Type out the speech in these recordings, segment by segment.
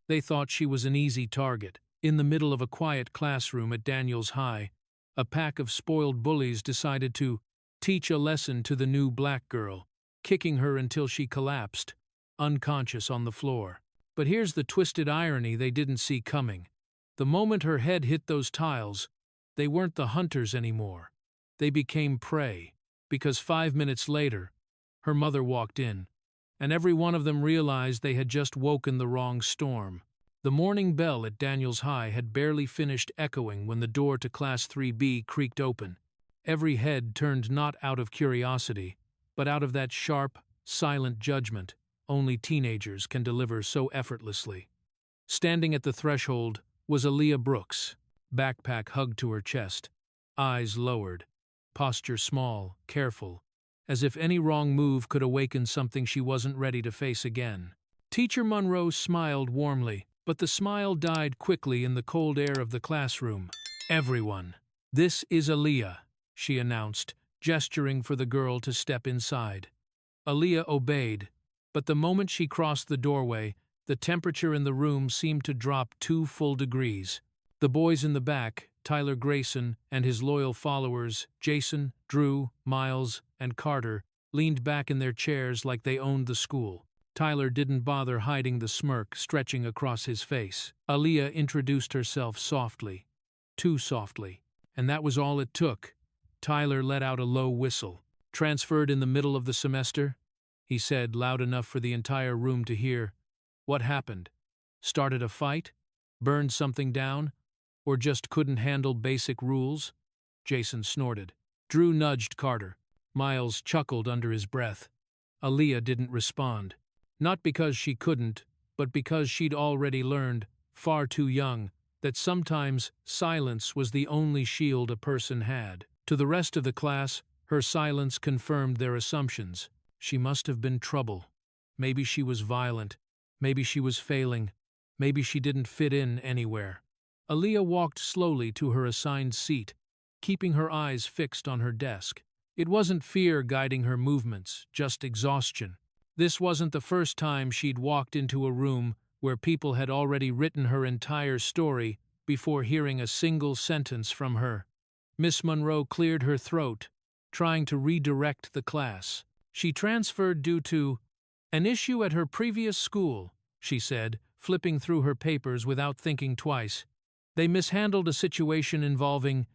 They thought she was an easy target. In the middle of a quiet classroom at Daniels High, a pack of spoiled bullies decided to teach a lesson to the new black girl, kicking her until she collapsed, unconscious on the floor. But here's the twisted irony they didn't see coming. The moment her head hit those tiles, they weren't the hunters anymore. They became prey, because 5 minutes later, her mother walked in, and every one of them realized they had just woken the wrong storm. The morning bell at Daniels High had barely finished echoing when the door to Class 3B creaked open. Every head turned not out of curiosity, but out of that sharp, silent judgment only teenagers can deliver so effortlessly. Standing at the threshold was Aaliyah Brooks, backpack hugged to her chest, eyes lowered, posture small, careful, as if any wrong move could awaken something she wasn't ready to face again. Teacher Monroe smiled warmly, but the smile died quickly in the cold air of the classroom. "Everyone, this is Aaliyah," she announced, gesturing for the girl to step inside. Aaliyah obeyed, but the moment she crossed the doorway, the temperature in the room seemed to drop 2 full degrees. The boys in the back, Tyler Grayson and his loyal followers, Jason, Drew, Miles, and Carter, leaned back in their chairs like they owned the school. Tyler didn't bother hiding the smirk stretching across his face. Aaliyah introduced herself softly, too softly, and that was all it took. Tyler let out a low whistle. "Transferred in the middle of the semester?" he said, loud enough for the entire room to hear. "What happened? Started a fight? Burned something down? Or just couldn't handle basic rules?" Jason snorted. Drew nudged Carter. Miles chuckled under his breath. Aaliyah didn't respond. Not because she couldn't, but because she'd already learned, far too young, that sometimes silence was the only shield a person had. To the rest of the class, her silence confirmed their assumptions. She must have been trouble. Maybe she was violent. Maybe she was failing. Maybe she didn't fit in anywhere. Aaliyah walked slowly to her assigned seat, keeping her eyes fixed on her desk. It wasn't fear guiding her movements, just exhaustion. This wasn't the first time she'd walked into a room where people had already written her entire story before hearing a single sentence from her. Miss Monroe cleared her throat, trying to redirect the class. "She transferred due to an issue at her previous school," she said, flipping through her papers without thinking twice. "They mishandled a situation involving—"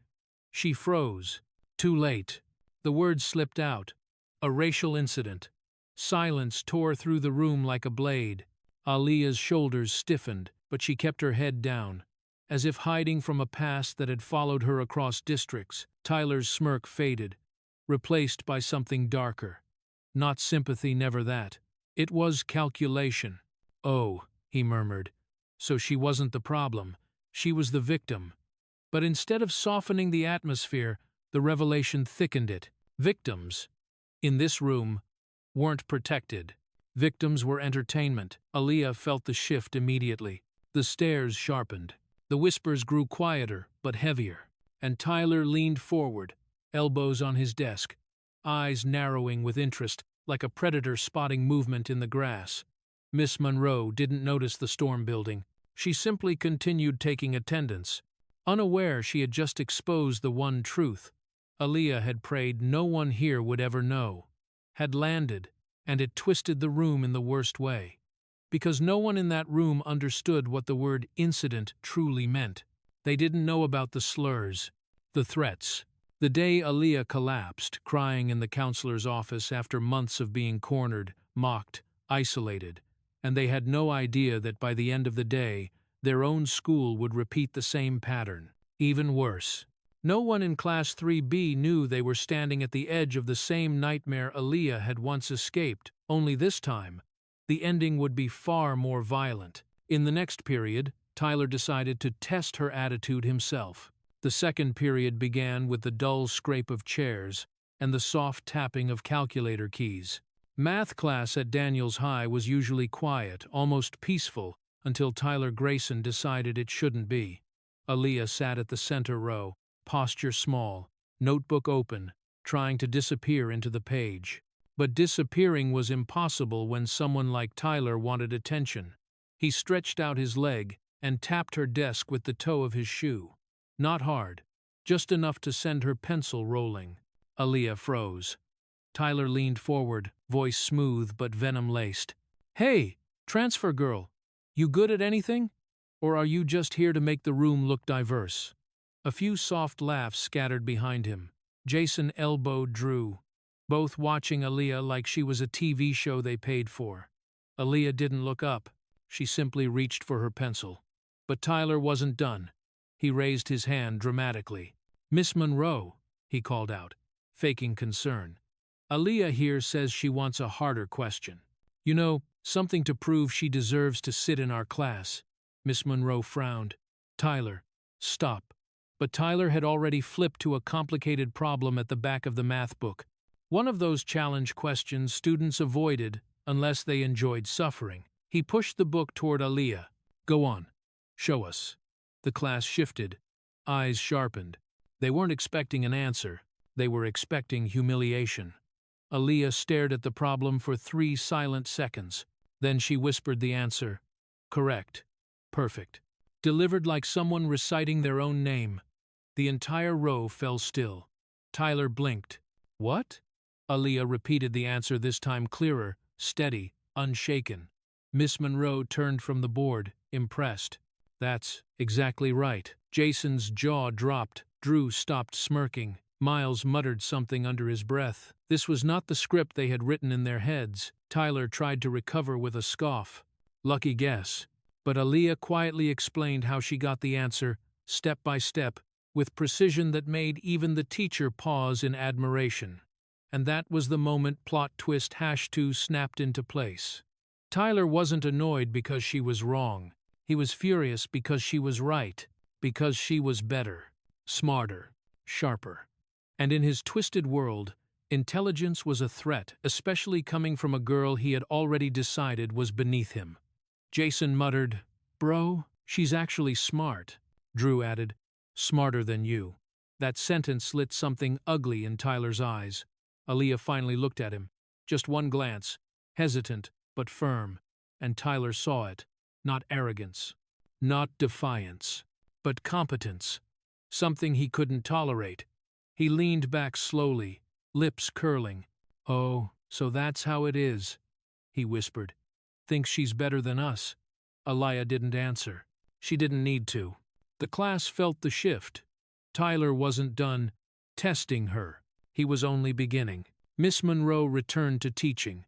She froze. Too late. The words slipped out. "A racial incident." Silence tore through the room like a blade. Aaliyah's shoulders stiffened, but she kept her head down, as if hiding from a past that had followed her across districts. Tyler's smirk faded, replaced by something darker. Not sympathy, never that. It was calculation. "Oh," he murmured. So she wasn't the problem. She was the victim. But instead of softening the atmosphere, the revelation thickened it. Victims, in this room, weren't protected. Victims were entertainment. Aaliyah felt the shift immediately. The stares sharpened. The whispers grew quieter, but heavier. And Tyler leaned forward, elbows on his desk, eyes narrowing with interest, like a predator spotting movement in the grass. Miss Monroe didn't notice the storm building. She simply continued taking attendance. Unaware she had just exposed the one truth. Aaliyah had prayed no one here would ever know. Had landed, and it twisted the room in the worst way. Because no one in that room understood what the word incident truly meant. They didn't know about the slurs, the threats. The day Aaliyah collapsed, crying in the counselor's office after months of being cornered, mocked, isolated, and they had no idea that by the end of the day, their own school would repeat the same pattern. Even worse. No one in Class 3B knew they were standing at the edge of the same nightmare Aaliyah had once escaped, only this time, the ending would be far more violent. In the next period, Tyler decided to test her attitude himself. The second period began with the dull scrape of chairs and the soft tapping of calculator keys. Math class at Daniels High was usually quiet, almost peaceful, until Tyler Grayson decided it shouldn't be. Aaliyah sat at the center row, posture small, notebook open, trying to disappear into the page. But disappearing was impossible when someone like Tyler wanted attention. He stretched out his leg and tapped her desk with the toe of his shoe. Not hard, just enough to send her pencil rolling. Aaliyah froze. Tyler leaned forward, voice smooth but venom-laced. "Hey, transfer girl, you good at anything? Or are you just here to make the room look diverse?" A few soft laughs scattered behind him. Jason elbowed Drew, both watching Aaliyah like she was a TV show they paid for. Aaliyah didn't look up. She simply reached for her pencil. But Tyler wasn't done. He raised his hand dramatically. "Miss Monroe," he called out, faking concern. "Aaliyah here says she wants a harder question. You know, something to prove she deserves to sit in our class." Miss Monroe frowned. "Tyler, stop." But Tyler had already flipped to a complicated problem at the back of the math book. One of those challenge questions students avoided unless they enjoyed suffering. He pushed the book toward Aaliyah. "Go on. Show us." The class shifted. Eyes sharpened. They weren't expecting an answer. They were expecting humiliation. Aaliyah stared at the problem for 3 silent seconds. Then she whispered the answer. "Correct. Perfect." Delivered like someone reciting their own name. The entire row fell still. Tyler blinked. "What?" Aaliyah repeated the answer, this time clearer, steady, unshaken. Miss Monroe turned from the board, impressed. "That's exactly right." Jason's jaw dropped. Drew stopped smirking. Miles muttered something under his breath. This was not the script they had written in their heads. Tyler tried to recover with a scoff. "Lucky guess." But Aaliyah quietly explained how she got the answer, step by step, with precision that made even the teacher pause in admiration. And that was the moment plot twist #2 snapped into place. Tyler wasn't annoyed because she was wrong. He was furious because she was right, because she was better, smarter, sharper. And in his twisted world, intelligence was a threat, especially coming from a girl he had already decided was beneath him. Jason muttered, "Bro, she's actually smart." Drew added, "Smarter than you." That sentence lit something ugly in Tyler's eyes. Aaliyah finally looked at him. Just one glance, hesitant but firm, and Tyler saw it. Not arrogance, not defiance, but competence. Something he couldn't tolerate. He leaned back slowly, lips curling. "Oh, so that's how it is," he whispered. "Thinks she's better than us?" Aaliyah didn't answer. She didn't need to. The class felt the shift. Tyler wasn't done testing her. He was only beginning. Miss Monroe returned to teaching,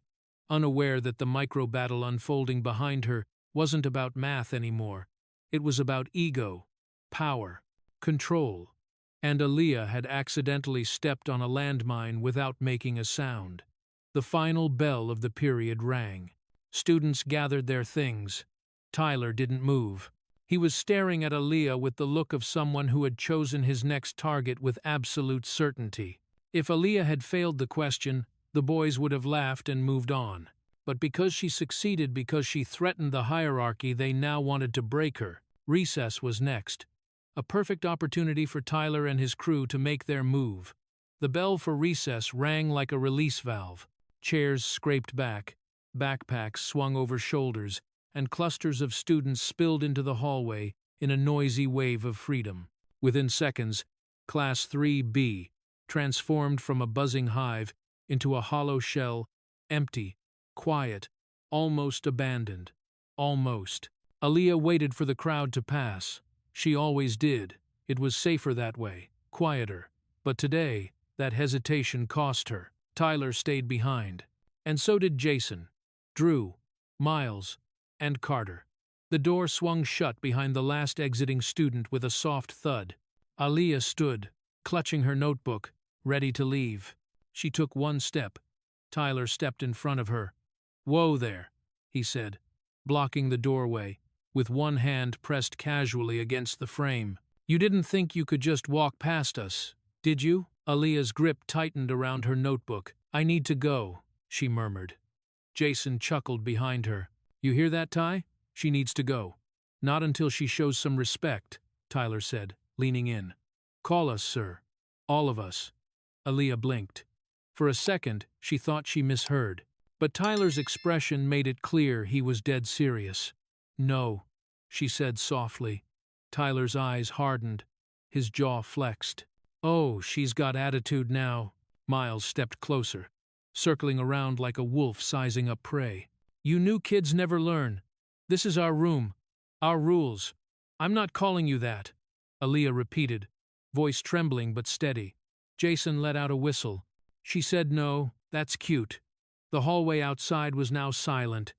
unaware that the micro-battle unfolding behind her wasn't about math anymore. It was about ego, power, control. And Aaliyah had accidentally stepped on a landmine without making a sound. The final bell of the period rang. Students gathered their things. Tyler didn't move. He was staring at Aaliyah with the look of someone who had chosen his next target with absolute certainty. If Aaliyah had failed the question, the boys would have laughed and moved on. But because she succeeded, because she threatened the hierarchy, they now wanted to break her. Recess was next. A perfect opportunity for Tyler and his crew to make their move. The bell for recess rang like a release valve. Chairs scraped back, backpacks swung over shoulders, and clusters of students spilled into the hallway in a noisy wave of freedom. Within seconds, Class 3B transformed from a buzzing hive into a hollow shell, empty, quiet, almost abandoned. Almost. Aaliyah waited for the crowd to pass. She always did. It was safer that way, quieter. But today, that hesitation cost her. Tyler stayed behind. And so did Jason, Drew, Miles, and Carter. The door swung shut behind the last exiting student with a soft thud. Aaliyah stood, clutching her notebook, ready to leave. She took one step. Tyler stepped in front of her. "Whoa there," he said, blocking the doorway, with one hand pressed casually against the frame. "You didn't think you could just walk past us, did you?" Aaliyah's grip tightened around her notebook. "I need to go," she murmured. Jason chuckled behind her. "You hear that, Ty? She needs to go." "Not until she shows some respect," Tyler said, leaning in. "Call us, sir. All of us." Aaliyah blinked. For a second, she thought she misheard. But Tyler's expression made it clear he was dead serious. No, she said softly. Tyler's eyes hardened. His jaw flexed. Oh, she's got attitude now. Miles stepped closer, circling around like a wolf sizing up prey. You new kids never learn. This is our room. Our rules. I'm not calling you that, Aaliyah repeated, voice trembling but steady. Jason let out a whistle. She said no, that's cute. The hallway outside was now silent.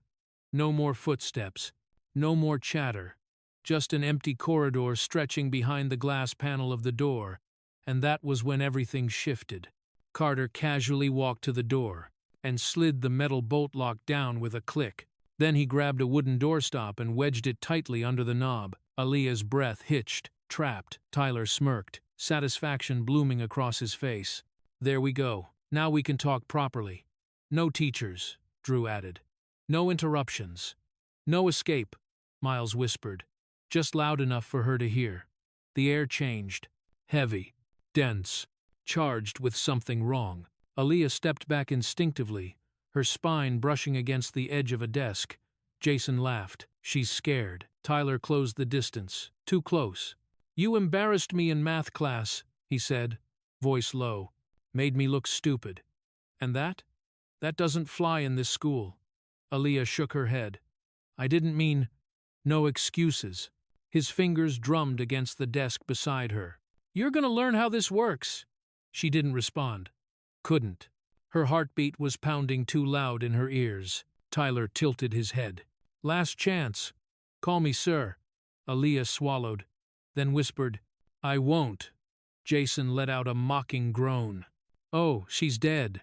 No more footsteps. No more chatter. Just an empty corridor stretching behind the glass panel of the door, and that was when everything shifted. Carter casually walked to the door and slid the metal bolt lock down with a click. Then he grabbed a wooden doorstop and wedged it tightly under the knob. Aaliyah's breath hitched. Trapped. Tyler smirked, satisfaction blooming across his face. There we go. Now we can talk properly. No teachers, Drew added. No interruptions. No escape, Miles whispered, just loud enough for her to hear. The air changed. Heavy. Dense. Charged with something wrong. Aaliyah stepped back instinctively, her spine brushing against the edge of a desk. Jason laughed. She's scared. Tyler closed the distance. Too close. You embarrassed me in math class, he said, voice low. Made me look stupid. And that? That doesn't fly in this school. Aaliyah shook her head. I didn't mean… No excuses. His fingers drummed against the desk beside her. You're gonna learn how this works. She didn't respond. Couldn't. Her heartbeat was pounding too loud in her ears. Tyler tilted his head. Last chance. Call me sir. Aaliyah swallowed, then whispered, I won't. Jason let out a mocking groan. Oh, she's dead.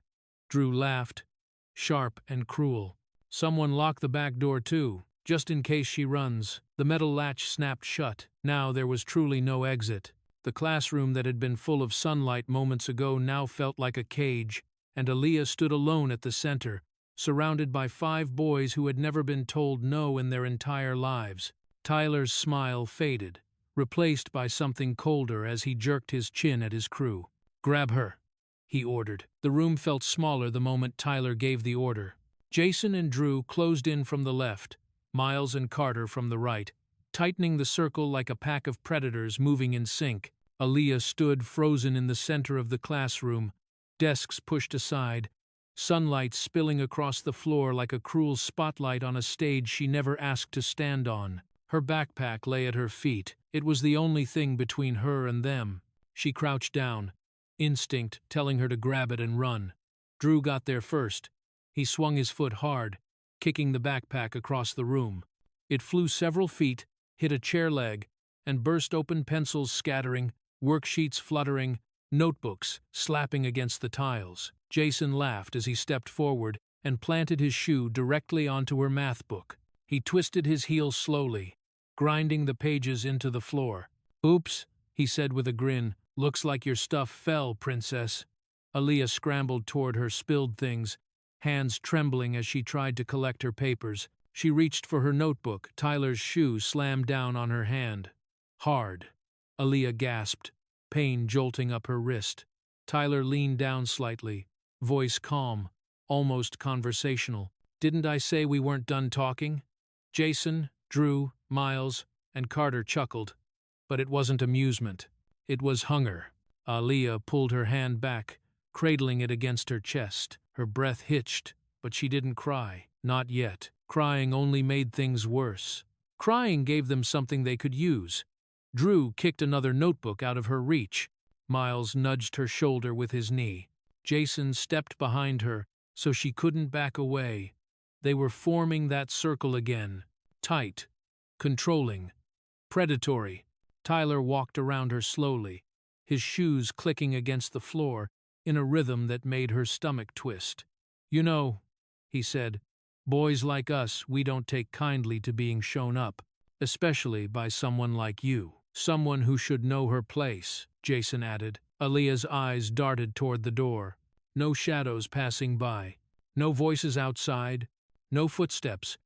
Drew laughed, sharp and cruel. Someone lock the back door too, just in case she runs. The metal latch snapped shut. Now there was truly no exit. The classroom that had been full of sunlight moments ago now felt like a cage, and Aaliyah stood alone at the center, surrounded by 5 boys who had never been told no in their entire lives. Tyler's smile faded, replaced by something colder as he jerked his chin at his crew. Grab her, he ordered. The room felt smaller the moment Tyler gave the order. Jason and Drew closed in from the left, Miles and Carter from the right, tightening the circle like a pack of predators moving in sync. Aaliyah stood frozen in the center of the classroom, desks pushed aside, sunlight spilling across the floor like a cruel spotlight on a stage she never asked to stand on. Her backpack lay at her feet. It was the only thing between her and them. She crouched down, instinct telling her to grab it and run. Drew got there first. He swung his foot hard, kicking the backpack across the room. It flew several feet, hit a chair leg, and burst open, pencils scattering, worksheets fluttering, notebooks slapping against the tiles. Jason laughed as he stepped forward and planted his shoe directly onto her math book. He twisted his heel slowly, grinding the pages into the floor. Oops, he said with a grin. Looks like your stuff fell, princess. Aaliyah scrambled toward her spilled things, hands trembling as she tried to collect her papers. She reached for her notebook. Tyler's shoe slammed down on her hand. Hard. Aaliyah gasped, pain jolting up her wrist. Tyler leaned down slightly, voice calm, almost conversational. Didn't I say we weren't done talking? Jason, Drew, Miles, and Carter chuckled. But it wasn't amusement. It was hunger. Aaliyah pulled her hand back, cradling it against her chest. Her breath hitched, but she didn't cry. Not yet. Crying only made things worse. Crying gave them something they could use. Drew kicked another notebook out of her reach. Miles nudged her shoulder with his knee. Jason stepped behind her so she couldn't back away. They were forming that circle again. Tight. Controlling. Predatory. Tyler walked around her slowly, his shoes clicking against the floor in a rhythm that made her stomach twist. You know, he said, boys like us, we don't take kindly to being shown up, especially by someone like you. Someone who should know her place, Jason added. Aaliyah's eyes darted toward the door. No shadows passing by. No voices outside. No footsteps.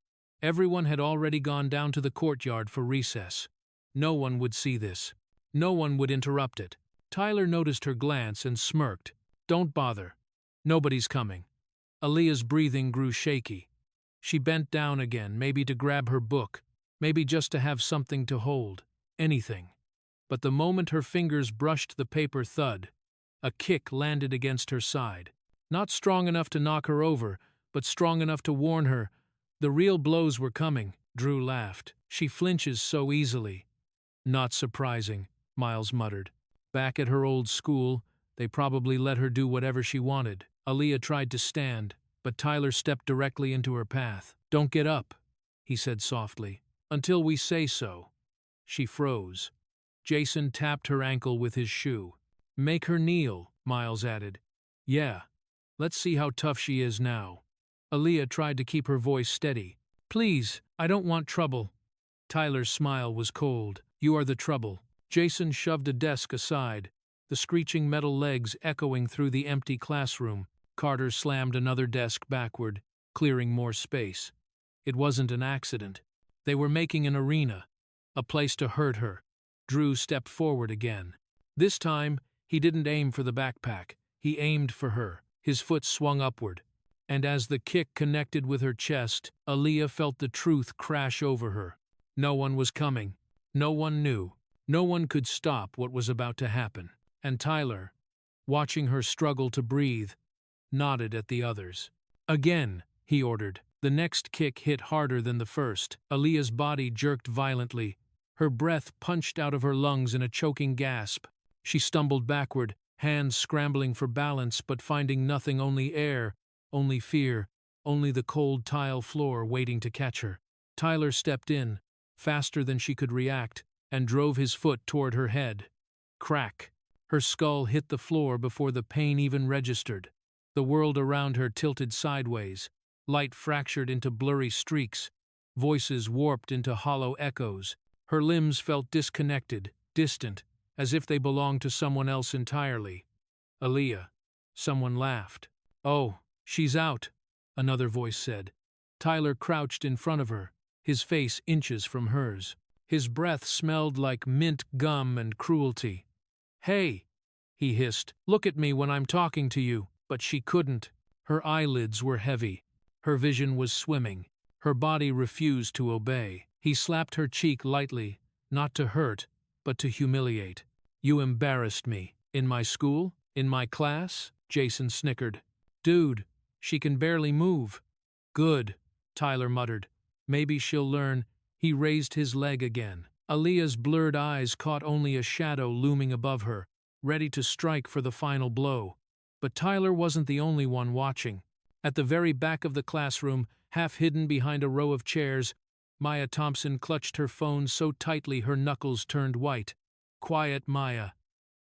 Everyone had already gone down to the courtyard for recess. No one would see this. No one would interrupt it. Tyler noticed her glance and smirked. Don't bother. Nobody's coming. Aaliyah's breathing grew shaky. She bent down again, maybe to grab her book, Maybe just to have something to hold. Anything. But the moment her fingers brushed the paper, thud. A kick landed against her side. Not strong enough to knock her over, but strong enough to warn her. The real blows were coming. Drew laughed. She flinches so easily. Not surprising, Miles muttered. Back at her old school, they probably let her do whatever she wanted. Aaliyah tried to stand, but Tyler stepped directly into her path. Don't get up, he said softly. Until we say so. She froze. Jason tapped her ankle with his shoe. Make her kneel, Miles added. Yeah. Let's see how tough she is now. Aaliyah tried to keep her voice steady. Please, I don't want trouble. Tyler's smile was cold. You are the trouble. Jason shoved a desk aside, the screeching metal legs echoing through the empty classroom. Carter slammed another desk backward, clearing more space. It wasn't an accident. They were making an arena, a place to hurt her. Drew stepped forward again. This time, he didn't aim for the backpack. He aimed for her. His foot swung upward. And as the kick connected with her chest, Aaliyah felt the truth crash over her. No one was coming. No one knew. No one could stop what was about to happen. And Tyler, watching her struggle to breathe, nodded at the others. Again, he ordered. The next kick hit harder than the first. Aaliyah's body jerked violently. Her breath punched out of her lungs in a choking gasp. She stumbled backward, hands scrambling for balance but finding nothing, only air, only fear, only the cold tile floor waiting to catch her. Tyler stepped in, faster than she could react, and drove his foot toward her head. Crack! Her skull hit the floor before the pain even registered. The world around her tilted sideways. Light fractured into blurry streaks. Voices warped into hollow echoes. Her limbs felt disconnected, distant, as if they belonged to someone else entirely. Aaliyah. Someone laughed. Oh, she's out, another voice said. Tyler crouched in front of her, his face inches from hers. His breath smelled like mint gum and cruelty. Hey, he hissed, look at me when I'm talking to you. But she couldn't. Her eyelids were heavy. Her vision was swimming. Her body refused to obey. He slapped her cheek lightly, not to hurt, but to humiliate. You embarrassed me. In my school? In my class? Jason snickered. Dude, she can barely move. Good, Tyler muttered. Maybe she'll learn. He raised his leg again. Aaliyah's blurred eyes caught only a shadow looming above her, ready to strike for the final blow. But Tyler wasn't the only one watching. At the very back of the classroom, half hidden behind a row of chairs, Maya Thompson clutched her phone so tightly her knuckles turned white. Quiet Maya.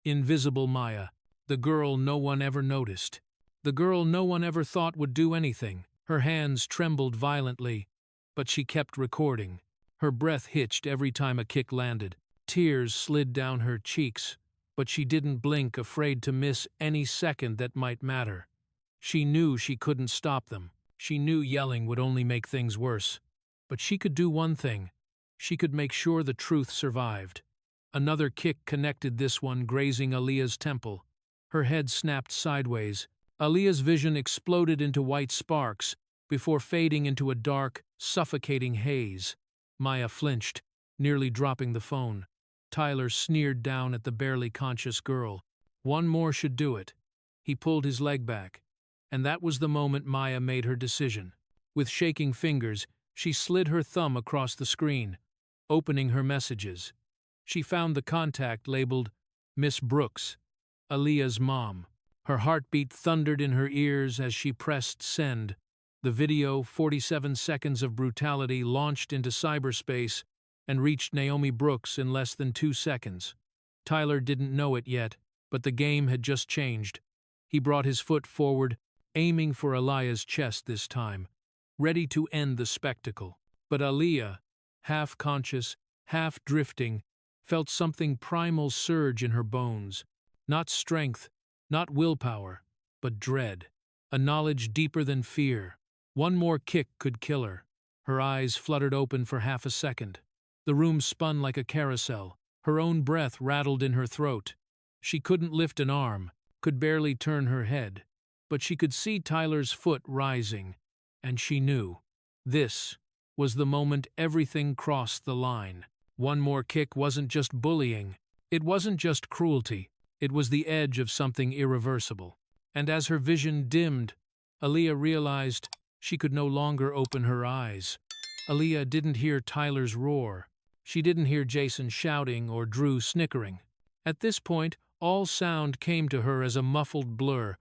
Invisible Maya. The girl no one ever noticed. The girl no one ever thought would do anything. Her hands trembled violently, but she kept recording. Her breath hitched every time a kick landed. Tears slid down her cheeks, but she didn't blink, afraid to miss any second that might matter. She knew she couldn't stop them. She knew yelling would only make things worse. But she could do one thing. She could make sure the truth survived. Another kick connected, this one grazing Aaliyah's temple. Her head snapped sideways. Aaliyah's vision exploded into white sparks before fading into a dark, suffocating haze. Maya flinched, nearly dropping the phone. Tyler sneered down at the barely conscious girl. One more should do it. He pulled his leg back. And that was the moment Maya made her decision. With shaking fingers, she slid her thumb across the screen, opening her messages. She found the contact labeled Miss Brooks, Aaliyah's mom. Her heartbeat thundered in her ears as she pressed send. The video, 47 seconds of brutality, launched into cyberspace and reached Naomi Brooks in less than 2 seconds. Tyler didn't know it yet, but the game had just changed. He brought his foot forward, aiming for Aaliyah's chest this time, ready to end the spectacle. But Aaliyah, half conscious, half drifting, felt something primal surge in her bones. Not strength, not willpower, but dread. A knowledge deeper than fear. One more kick could kill her. Her eyes fluttered open for half a second. The room spun like a carousel. Her own breath rattled in her throat. She couldn't lift an arm, could barely turn her head. But she could see Tyler's foot rising, and she knew. This was the moment everything crossed the line. One more kick wasn't just bullying. It wasn't just cruelty. It was the edge of something irreversible. And as her vision dimmed, Aaliyah realized she could no longer open her eyes. Aaliyah didn't hear Tyler's roar. She didn't hear Jason shouting or Drew snickering. At this point, all sound came to her as a muffled blur,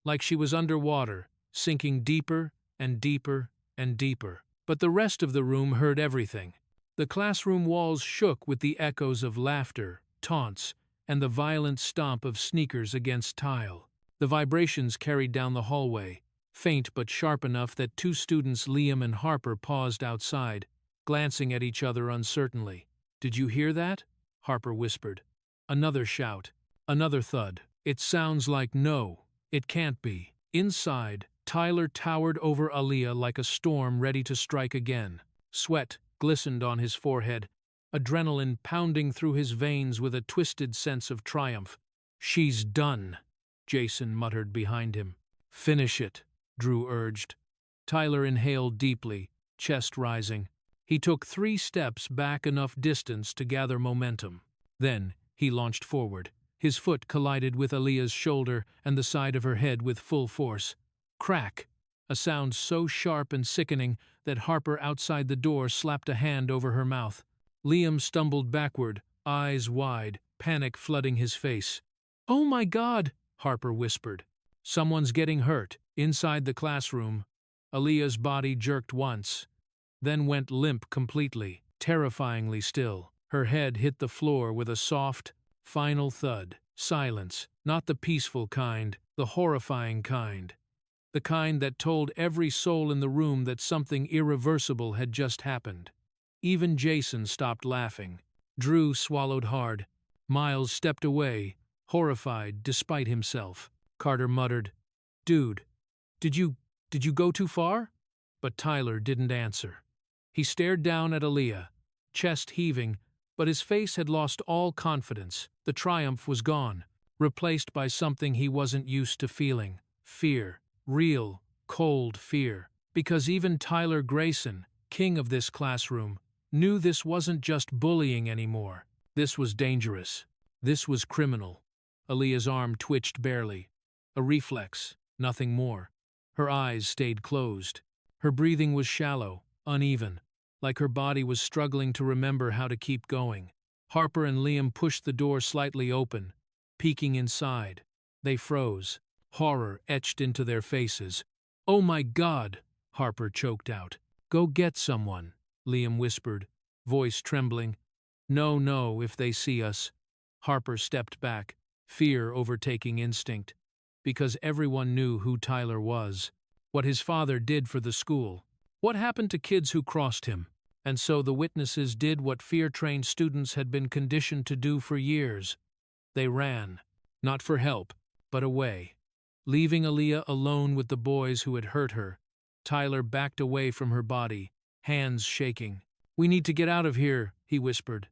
like she was underwater, sinking deeper and deeper and deeper. But the rest of the room heard everything. The classroom walls shook with the echoes of laughter, taunts, and the violent stomp of sneakers against tile. The vibrations carried down the hallway, faint but sharp enough that two students, Liam and Harper, paused outside, glancing at each other uncertainly. "Did you hear that?" Harper whispered. Another shout. Another thud. "It sounds like no. It can't be." Inside, Tyler towered over Aaliyah like a storm ready to strike again. Sweat glistened on his forehead, adrenaline pounding through his veins with a twisted sense of triumph. "She's done," Jason muttered behind him. "Finish it," Drew urged. Tyler inhaled deeply, chest rising. He took 3 steps back, enough distance to gather momentum. Then he launched forward. His foot collided with Aaliyah's shoulder and the side of her head with full force. Crack! A sound so sharp and sickening that Harper outside the door slapped a hand over her mouth. Liam stumbled backward, eyes wide, panic flooding his face. "Oh my God!" Harper whispered. "Someone's getting hurt." Inside the classroom, Aaliyah's body jerked once, then went limp completely, terrifyingly still. Her head hit the floor with a soft, final thud. Silence, not the peaceful kind, the horrifying kind. The kind that told every soul in the room that something irreversible had just happened. Even Jason stopped laughing. Drew swallowed hard. Miles stepped away, horrified despite himself. Carter muttered, "Dude, did you go too far?" But Tyler didn't answer. He stared down at Aaliyah, chest heaving, but his face had lost all confidence. The triumph was gone, replaced by something he wasn't used to feeling: fear. Real, cold fear. Because even Tyler Grayson, king of this classroom, knew this wasn't just bullying anymore. This was dangerous. This was criminal. Aaliyah's arm twitched barely. A reflex, nothing more. Her eyes stayed closed. Her breathing was shallow, uneven, like her body was struggling to remember how to keep going. Harper and Liam pushed the door slightly open, peeking inside. They froze. Horror etched into their faces. "Oh my God!" Harper choked out. "Go get someone," Liam whispered, voice trembling. No, if they see us." Harper stepped back, fear overtaking instinct. Because everyone knew who Tyler was, what his father did for the school, what happened to kids who crossed him. And so the witnesses did what fear-trained students had been conditioned to do for years. They ran, not for help, but away. Leaving Aaliyah alone with the boys who had hurt her, Tyler backed away from her body, hands shaking. "We need to get out of here," he whispered.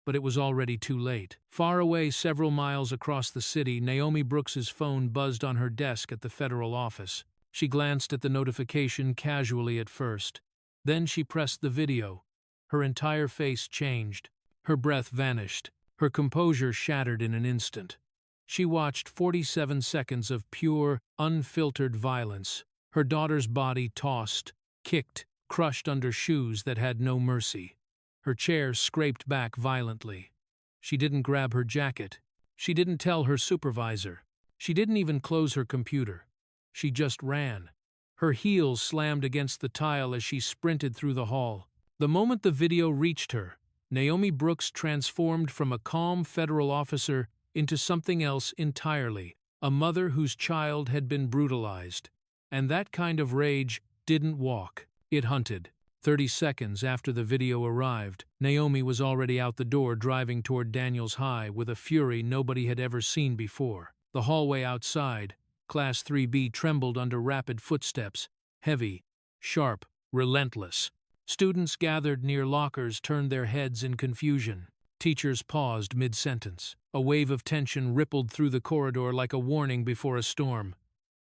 But it was already too late. Far away, several miles across the city, Naomi Brooks's phone buzzed on her desk at the federal office. She glanced at the notification casually at first. Then she pressed the video. Her entire face changed. Her breath vanished. Her composure shattered in an instant. She watched 47 seconds of pure, unfiltered violence. Her daughter's body tossed, kicked, crushed under shoes that had no mercy. Her chair scraped back violently. She didn't grab her jacket. She didn't tell her supervisor. She didn't even close her computer. She just ran. Her heels slammed against the tile as she sprinted through the hall. The moment the video reached her, Naomi Brooks transformed from a calm federal officer into something else entirely, a mother whose child had been brutalized. And that kind of rage didn't walk, it hunted. 30 seconds after the video arrived, Naomi was already out the door driving toward Daniels High with a fury nobody had ever seen before. The hallway outside, Class 3B, trembled under rapid footsteps, heavy, sharp, relentless. Students gathered near lockers turned their heads in confusion. Teachers paused mid-sentence. A wave of tension rippled through the corridor like a warning before a storm.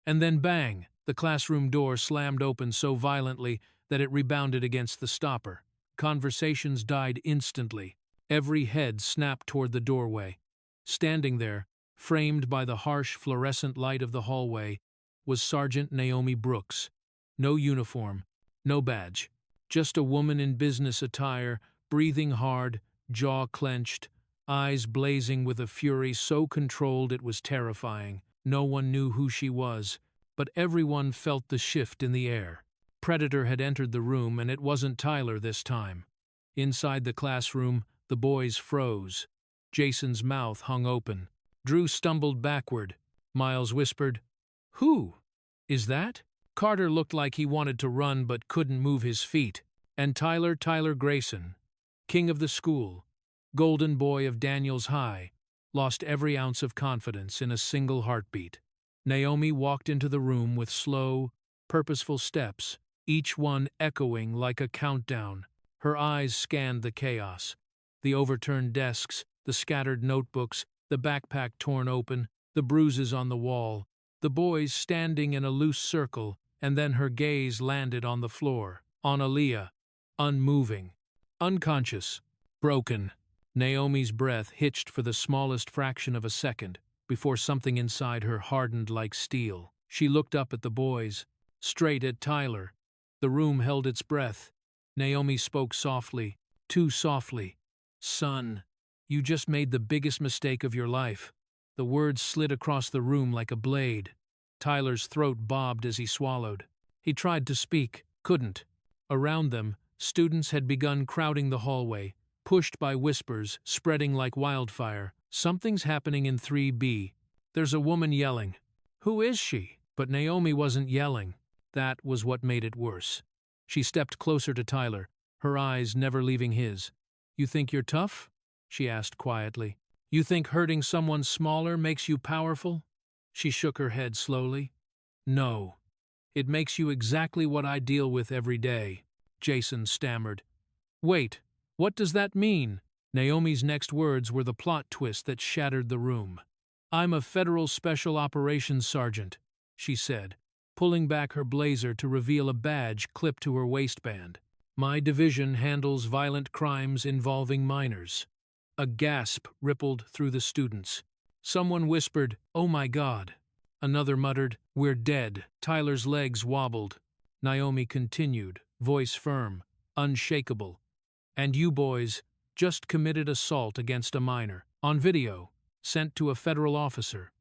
And then bang! The classroom door slammed open so violently that it rebounded against the stopper. Conversations died instantly. Every head snapped toward the doorway. Standing there, framed by the harsh fluorescent light of the hallway, was Sergeant Naomi Brooks. No uniform, no badge. Just a woman in business attire, breathing hard, jaw clenched, eyes blazing with a fury so controlled it was terrifying. No one knew who she was, but everyone felt the shift in the air. Predator had entered the room, and it wasn't Tyler this time. Inside the classroom, the boys froze. Jason's mouth hung open. Drew stumbled backward. Miles whispered, "Who is that?" Carter looked like he wanted to run but couldn't move his feet. And Tyler Grayson, king of the school, golden boy of Daniels High, lost every ounce of confidence in a single heartbeat. Naomi walked into the room with slow, purposeful steps, each one echoing like a countdown. Her eyes scanned the chaos. The overturned desks, the scattered notebooks, the backpack torn open, the bruises on the wall, the boys standing in a loose circle, and then her gaze landed on the floor, on Aaliyah, unmoving, unconscious, broken. Naomi's breath hitched for the smallest fraction of a second before something inside her hardened like steel. She looked up at the boys, straight at Tyler. The room held its breath. Naomi spoke softly, too softly. "Son, you just made the biggest mistake of your life." The words slid across the room like a blade. Tyler's throat bobbed as he swallowed. He tried to speak, couldn't. Around them, students had begun crowding the hallway, pushed by whispers, spreading like wildfire. "Something's happening in 3B. There's a woman yelling." "Who is she?" But Naomi wasn't yelling. That was what made it worse. She stepped closer to Tyler, her eyes never leaving his. "You think you're tough?" she asked quietly. "You think hurting someone smaller makes you powerful?" She shook her head slowly. "No. It makes you exactly what I deal with every day," Jason stammered. "Wait, what does that mean?" Naomi's next words were the plot twist that shattered the room. "I'm a federal special operations sergeant," she said, pulling back her blazer to reveal a badge clipped to her waistband. "My division handles violent crimes involving minors." A gasp rippled through the students. Someone whispered, "Oh my God." Another muttered, "We're dead." Tyler's legs wobbled. Naomi continued, voice firm, unshakable. "And you boys just committed assault against a minor. On video, sent to a federal officer."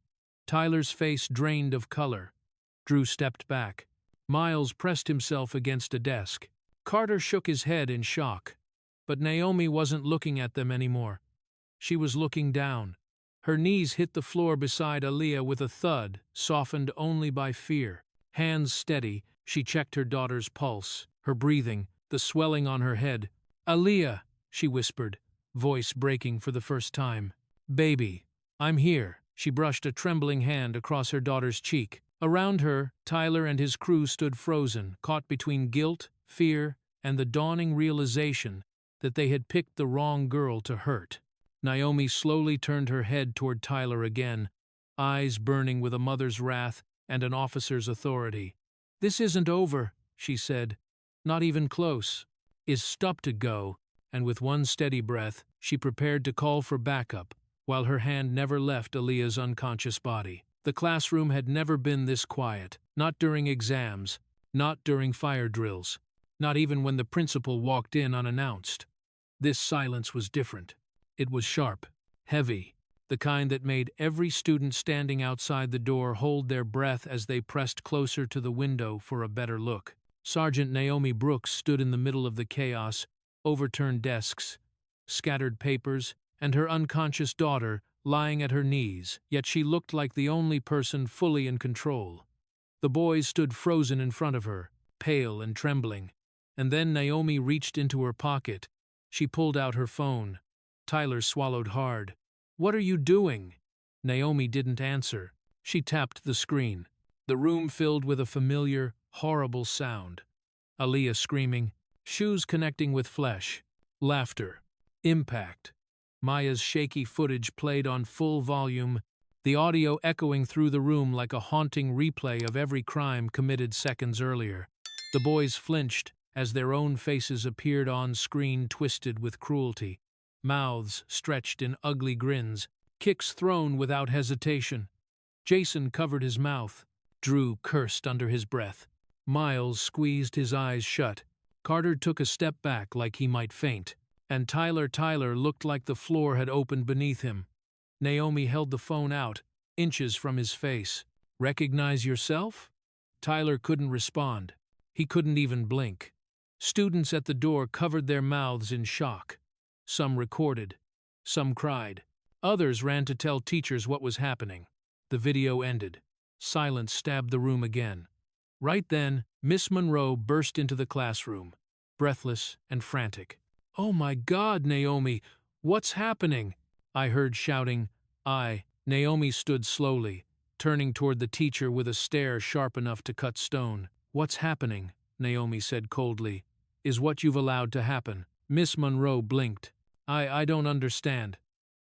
Tyler's face drained of color. Drew stepped back. Miles pressed himself against a desk. Carter shook his head in shock. But Naomi wasn't looking at them anymore. She was looking down. Her knees hit the floor beside Aaliyah with a thud, softened only by fear. Hands steady, she checked her daughter's pulse, her breathing, the swelling on her head. "Aaliyah," she whispered, voice breaking for the first time. "Baby, I'm here." She brushed a trembling hand across her daughter's cheek. Around her, Tyler and his crew stood frozen, caught between guilt, fear, and the dawning realization that they had picked the wrong girl to hurt. Naomi slowly turned her head toward Tyler again, eyes burning with a mother's wrath and an officer's authority. "This isn't over," she said. "Not even close. Is stopped to go," and with one steady breath, she prepared to call for backup, while her hand never left Aaliyah's unconscious body. The classroom had never been this quiet, not during exams, not during fire drills, not even when the principal walked in unannounced. This silence was different. It was sharp, heavy, the kind that made every student standing outside the door hold their breath as they pressed closer to the window for a better look. Sergeant Naomi Brooks stood in the middle of the chaos, overturned desks, scattered papers, and her unconscious daughter lying at her knees, yet she looked like the only person fully in control. The boys stood frozen in front of her, pale and trembling, and then Naomi reached into her pocket. She pulled out her phone. Tyler swallowed hard. "What are you doing?" Naomi didn't answer. She tapped the screen. The room filled with a familiar, horrible sound. Aaliyah screaming, shoes connecting with flesh, laughter, impact. Maya's shaky footage played on full volume, the audio echoing through the room like a haunting replay of every crime committed seconds earlier. The boys flinched, as their own faces appeared on screen twisted with cruelty, mouths stretched in ugly grins, kicks thrown without hesitation. Jason covered his mouth. Drew cursed under his breath. Miles squeezed his eyes shut. Carter took a step back like he might faint. And Tyler looked like the floor had opened beneath him. Naomi held the phone out, inches from his face. "Recognize yourself?" Tyler couldn't respond. He couldn't even blink. Students at the door covered their mouths in shock. Some recorded. Some cried. Others ran to tell teachers what was happening. The video ended. Silence stabbed the room again. Right then, Miss Monroe burst into the classroom, breathless and frantic. "Oh my God, Naomi, what's happening?" I heard shouting. Naomi stood slowly, turning toward the teacher with a stare sharp enough to cut stone. "What's happening," Naomi said coldly, "is what you've allowed to happen." Miss Monroe blinked. I don't understand."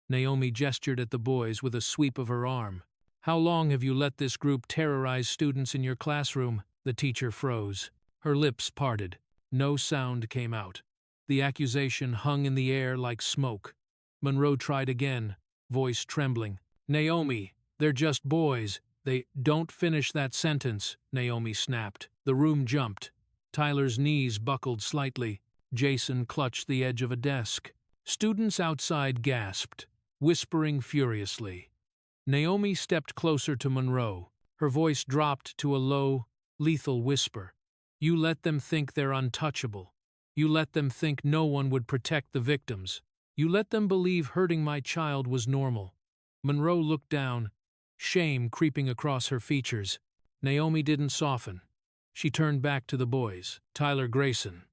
Naomi gestured at the boys with a sweep of her arm. "How long have you let this group terrorize students in your classroom?" The teacher froze. Her lips parted. No sound came out. The accusation hung in the air like smoke. Monroe tried again, voice trembling. "Naomi, they're just boys. They don't finish that sentence," Naomi snapped. The room jumped. Tyler's knees buckled slightly. Jason clutched the edge of a desk. Students outside gasped, whispering furiously. Naomi stepped closer to Monroe. Her voice dropped to a low, lethal whisper. "You let them think they're untouchable. You let them think no one would protect the victims. You let them believe hurting my child was normal." Monroe looked down, shame creeping across her features. Naomi didn't soften. She turned back to the boys. "Tyler Grayson,"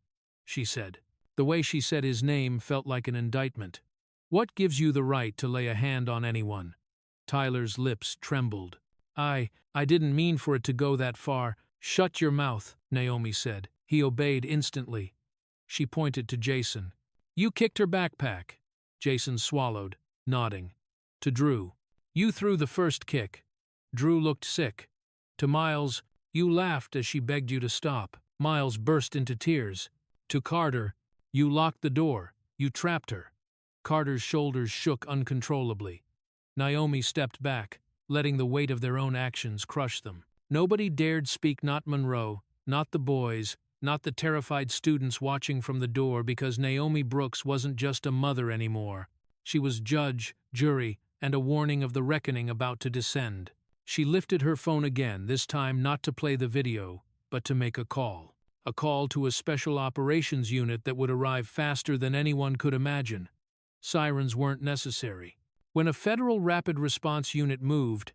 she said. The way she said his name felt like an indictment. "What gives you the right to lay a hand on anyone?" Tyler's lips trembled. I didn't mean for it to go that far." "Shut your mouth," Naomi said. He obeyed instantly. She pointed to Jason. "You kicked her backpack." Jason swallowed, nodding. To Drew. "You threw the first kick." Drew looked sick. To Miles, "You laughed as she begged you to stop." Miles burst into tears. To Carter, "You locked the door. You trapped her." Carter's shoulders shook uncontrollably. Naomi stepped back, letting the weight of their own actions crush them. Nobody dared speak, not Monroe, not the boys, not the terrified students watching from the door, because Naomi Brooks wasn't just a mother anymore. She was judge, jury, and a warning of the reckoning about to descend. She lifted her phone again, this time not to play the video, but to make a call. A call to a special operations unit that would arrive faster than anyone could imagine. Sirens weren't necessary. When a federal rapid response unit moved,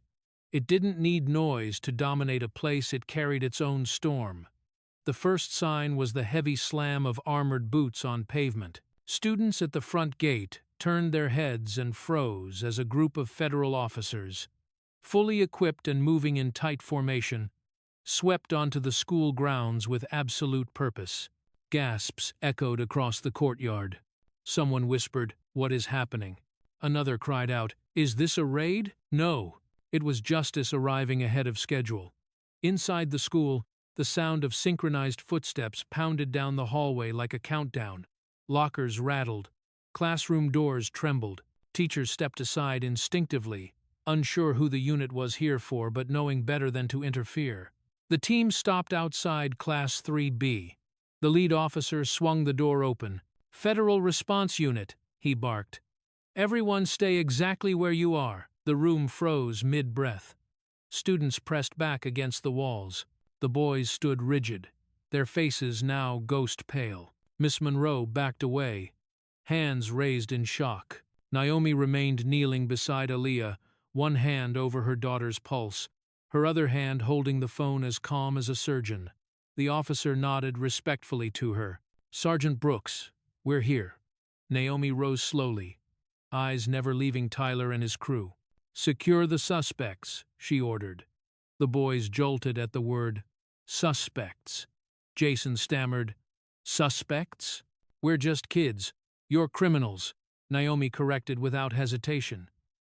it didn't need noise to dominate a place. It carried its own storm. The first sign was the heavy slam of armored boots on pavement. Students at the front gate turned their heads and froze as a group of federal officers, fully equipped and moving in tight formation, swept onto the school grounds with absolute purpose. Gasps echoed across the courtyard. Someone whispered, "What is happening?" Another cried out, "Is this a raid?" No, it was justice arriving ahead of schedule. Inside the school, the sound of synchronized footsteps pounded down the hallway like a countdown. Lockers rattled. Classroom doors trembled. Teachers stepped aside instinctively, unsure who the unit was here for, but knowing better than to interfere. The team stopped outside Class 3B. The lead officer swung the door open. "Federal Response Unit," he barked. "Everyone stay exactly where you are." The room froze mid-breath. Students pressed back against the walls. The boys stood rigid, their faces now ghost-pale. Miss Monroe backed away, hands raised in shock. Naomi remained kneeling beside Aaliyah, one hand over her daughter's pulse, her other hand holding the phone, as calm as a surgeon. The officer nodded respectfully to her. "Sergeant Brooks, we're here." Naomi rose slowly, eyes never leaving Tyler and his crew. "Secure the suspects," she ordered. The boys jolted at the word suspects. Jason stammered, "Suspects? We're just kids. You're criminals," Naomi corrected without hesitation.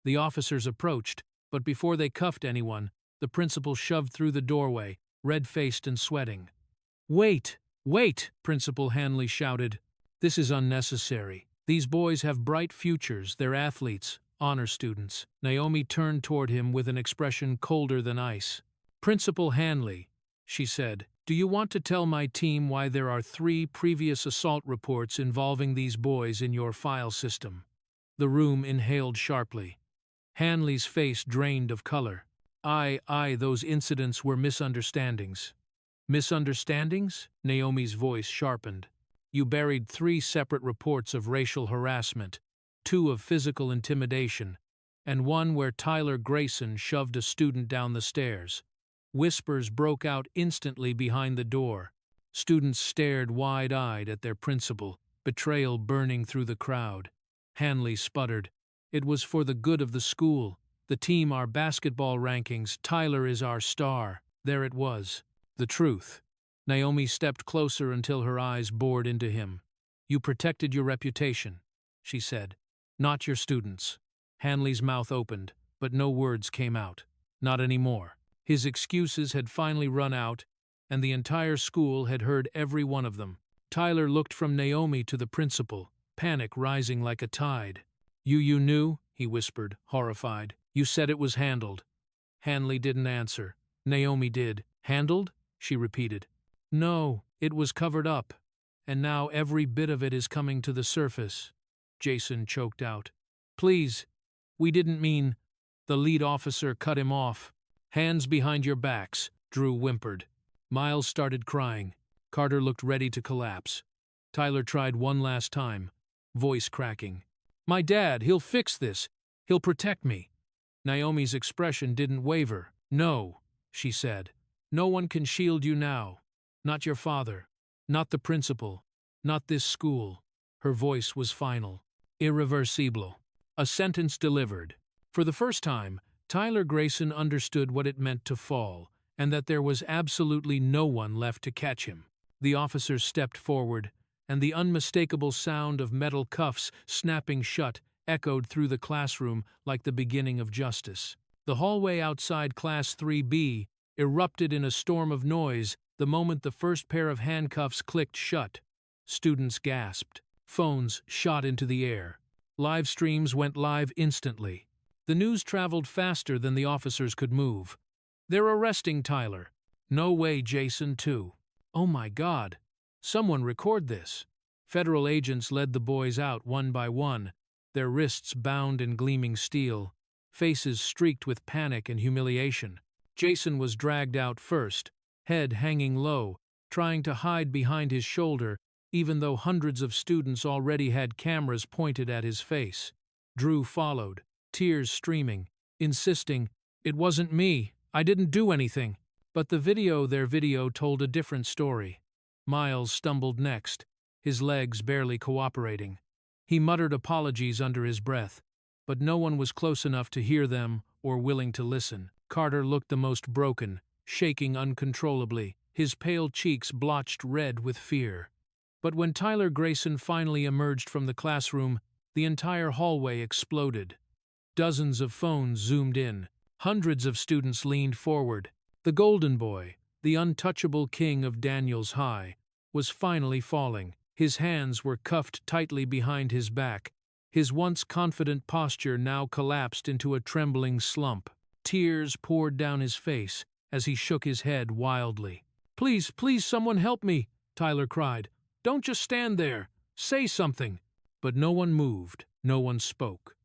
The officers approached, but before they cuffed anyone, the principal shoved through the doorway, red-faced and sweating. "Wait!" "Wait!" Principal Hanley shouted. "This is unnecessary. These boys have bright futures. They're athletes, honor students." Naomi turned toward him with an expression colder than ice. "Principal Hanley," she said, "do you want to tell my team why there are 3 previous assault reports involving these boys in your file system?" The room inhaled sharply. Hanley's face drained of color. Those incidents were misunderstandings." "Misunderstandings?" Naomi's voice sharpened. "You buried 3 separate reports of racial harassment, 2 of physical intimidation, and 1 where Tyler Grayson shoved a student down the stairs." Whispers broke out instantly behind the door. Students stared wide-eyed at their principal, betrayal burning through the crowd. Hanley sputtered, "It was for the good of the school. The team, our basketball rankings, Tyler is our star." There it was. The truth. Naomi stepped closer until her eyes bored into him. "You protected your reputation," she said. "Not your students." Hanley's mouth opened, but no words came out. Not anymore. His excuses had finally run out, and the entire school had heard every one of them. Tyler looked from Naomi to the principal, panic rising like a tide. You knew?" he whispered, horrified. "You said it was handled." Hanley didn't answer. Naomi did. "Handled?" she repeated. "No, it was covered up, and now every bit of it is coming to the surface," Jason choked out. "Please, we didn't mean—" The lead officer cut him off. "Hands behind your backs," Drew whimpered. Miles started crying. Carter looked ready to collapse. Tyler tried one last time, voice cracking. "My dad, he'll fix this. He'll protect me." Naomi's expression didn't waver. "No," she said. "No one can shield you now. Not your father. Not the principal. Not this school." Her voice was final. Irreversible. A sentence delivered. For the first time, Tyler Grayson understood what it meant to fall, and that there was absolutely no one left to catch him. The officer stepped forward, and the unmistakable sound of metal cuffs snapping shut echoed through the classroom like the beginning of justice. The hallway outside Class 3B erupted in a storm of noise the moment the first pair of handcuffs clicked shut. Students gasped. Phones shot into the air. Live streams went live instantly. The news traveled faster than the officers could move. "They're arresting Tyler." "No way, Jason, too." "Oh my God. Someone record this." Federal agents led the boys out one by one, their wrists bound in gleaming steel, faces streaked with panic and humiliation. Jason was dragged out first, head hanging low, trying to hide behind his shoulder, even though hundreds of students already had cameras pointed at his face. Drew followed, tears streaming, insisting, "It wasn't me. I didn't do anything." But their video told a different story. Miles stumbled next, his legs barely cooperating. He muttered apologies under his breath, but no one was close enough to hear them or willing to listen. Carter looked the most broken, shaking uncontrollably, his pale cheeks blotched red with fear. But when Tyler Grayson finally emerged from the classroom, the entire hallway exploded. Dozens of phones zoomed in. Hundreds of students leaned forward. The golden boy, the untouchable king of Daniels High, was finally falling. His hands were cuffed tightly behind his back. His once confident posture now collapsed into a trembling slump. Tears poured down his face as he shook his head wildly. "Please, please, someone help me," Tyler cried. "Don't just stand there. Say something." But no one moved. No one spoke.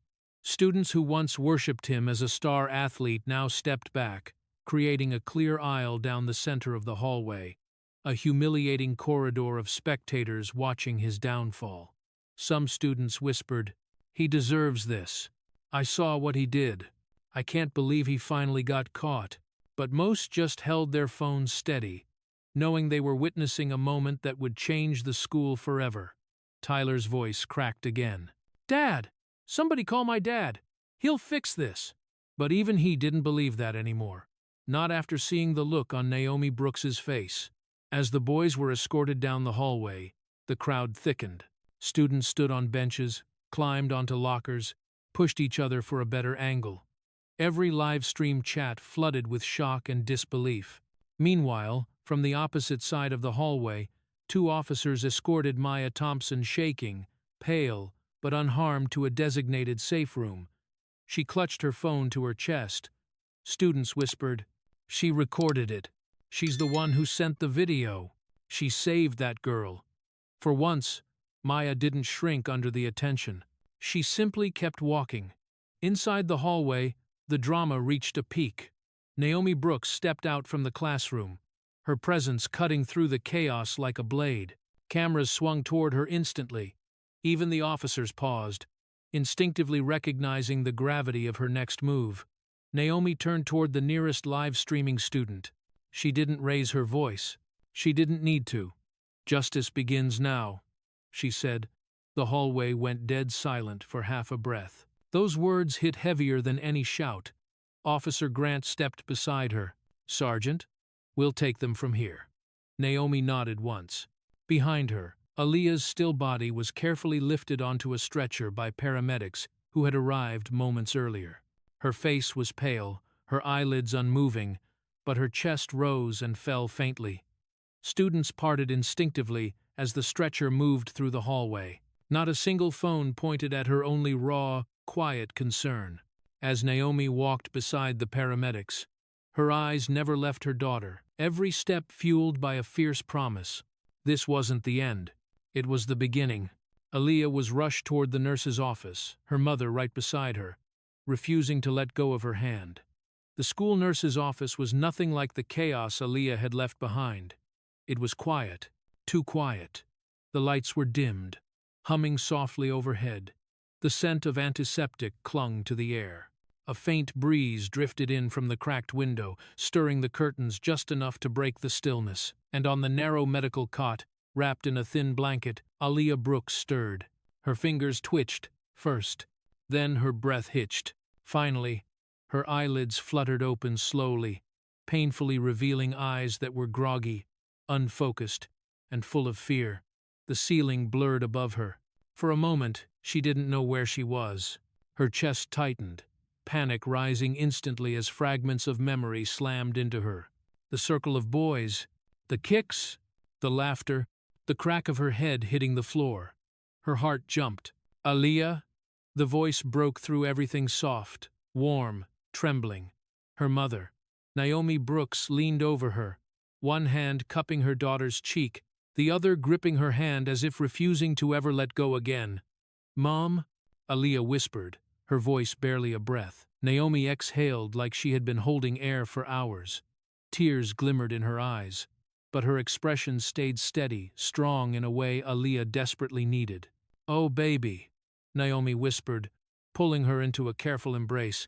Students who once worshipped him as a star athlete now stepped back, creating a clear aisle down the center of the hallway, a humiliating corridor of spectators watching his downfall. Some students whispered, "He deserves this. I saw what he did. I can't believe he finally got caught." But most just held their phones steady, knowing they were witnessing a moment that would change the school forever. Tyler's voice cracked again. "Dad! Somebody call my dad! He'll fix this!" But even he didn't believe that anymore. Not after seeing the look on Naomi Brooks's face. As the boys were escorted down the hallway, the crowd thickened. Students stood on benches, climbed onto lockers, pushed each other for a better angle. Every live-stream chat flooded with shock and disbelief. Meanwhile, from the opposite side of the hallway, 2 officers escorted Maya Thompson shaking, pale, but unharmed to a designated safe room. She clutched her phone to her chest. Students whispered, "She recorded it. She's the one who sent the video. She saved that girl." For once, Maya didn't shrink under the attention. She simply kept walking. Inside the hallway, the drama reached a peak. Naomi Brooks stepped out from the classroom, her presence cutting through the chaos like a blade. Cameras swung toward her instantly. Even the officers paused, instinctively recognizing the gravity of her next move. Naomi turned toward the nearest live-streaming student. She didn't raise her voice. She didn't need to. "Justice begins now," she said. The hallway went dead silent for half a breath. Those words hit heavier than any shout. Officer Grant stepped beside her. "Sergeant, we'll take them from here." Naomi nodded once. Behind her, Aaliyah's still body was carefully lifted onto a stretcher by paramedics who had arrived moments earlier. Her face was pale, her eyelids unmoving, but her chest rose and fell faintly. Students parted instinctively as the stretcher moved through the hallway. Not a single phone pointed at her, only raw, quiet concern. As Naomi walked beside the paramedics, her eyes never left her daughter, every step fueled by a fierce promise. This wasn't the end. It was the beginning. Aaliyah was rushed toward the nurse's office, her mother right beside her, refusing to let go of her hand. The school nurse's office was nothing like the chaos Aaliyah had left behind. It was quiet, too quiet. The lights were dimmed, humming softly overhead. The scent of antiseptic clung to the air. A faint breeze drifted in from the cracked window, stirring the curtains just enough to break the stillness. And on the narrow medical cot, wrapped in a thin blanket, Aaliyah Brooks stirred. Her fingers twitched, first. Then her breath hitched. Finally, her eyelids fluttered open slowly, painfully revealing eyes that were groggy, unfocused, and full of fear. The ceiling blurred above her. For a moment, she didn't know where she was. Her chest tightened, panic rising instantly as fragments of memory slammed into her. The circle of boys, the kicks, the laughter, the crack of her head hitting the floor. Her heart jumped. "Aaliyah?" The voice broke through everything soft, warm, trembling. Her mother, Naomi Brooks, leaned over her, one hand cupping her daughter's cheek, the other gripping her hand as if refusing to ever let go again. "Mom?" Aaliyah whispered, her voice barely a breath. Naomi exhaled like she had been holding air for hours. Tears glimmered in her eyes, but her expression stayed steady, strong in a way Aaliyah desperately needed. "Oh, baby," Naomi whispered, pulling her into a careful embrace.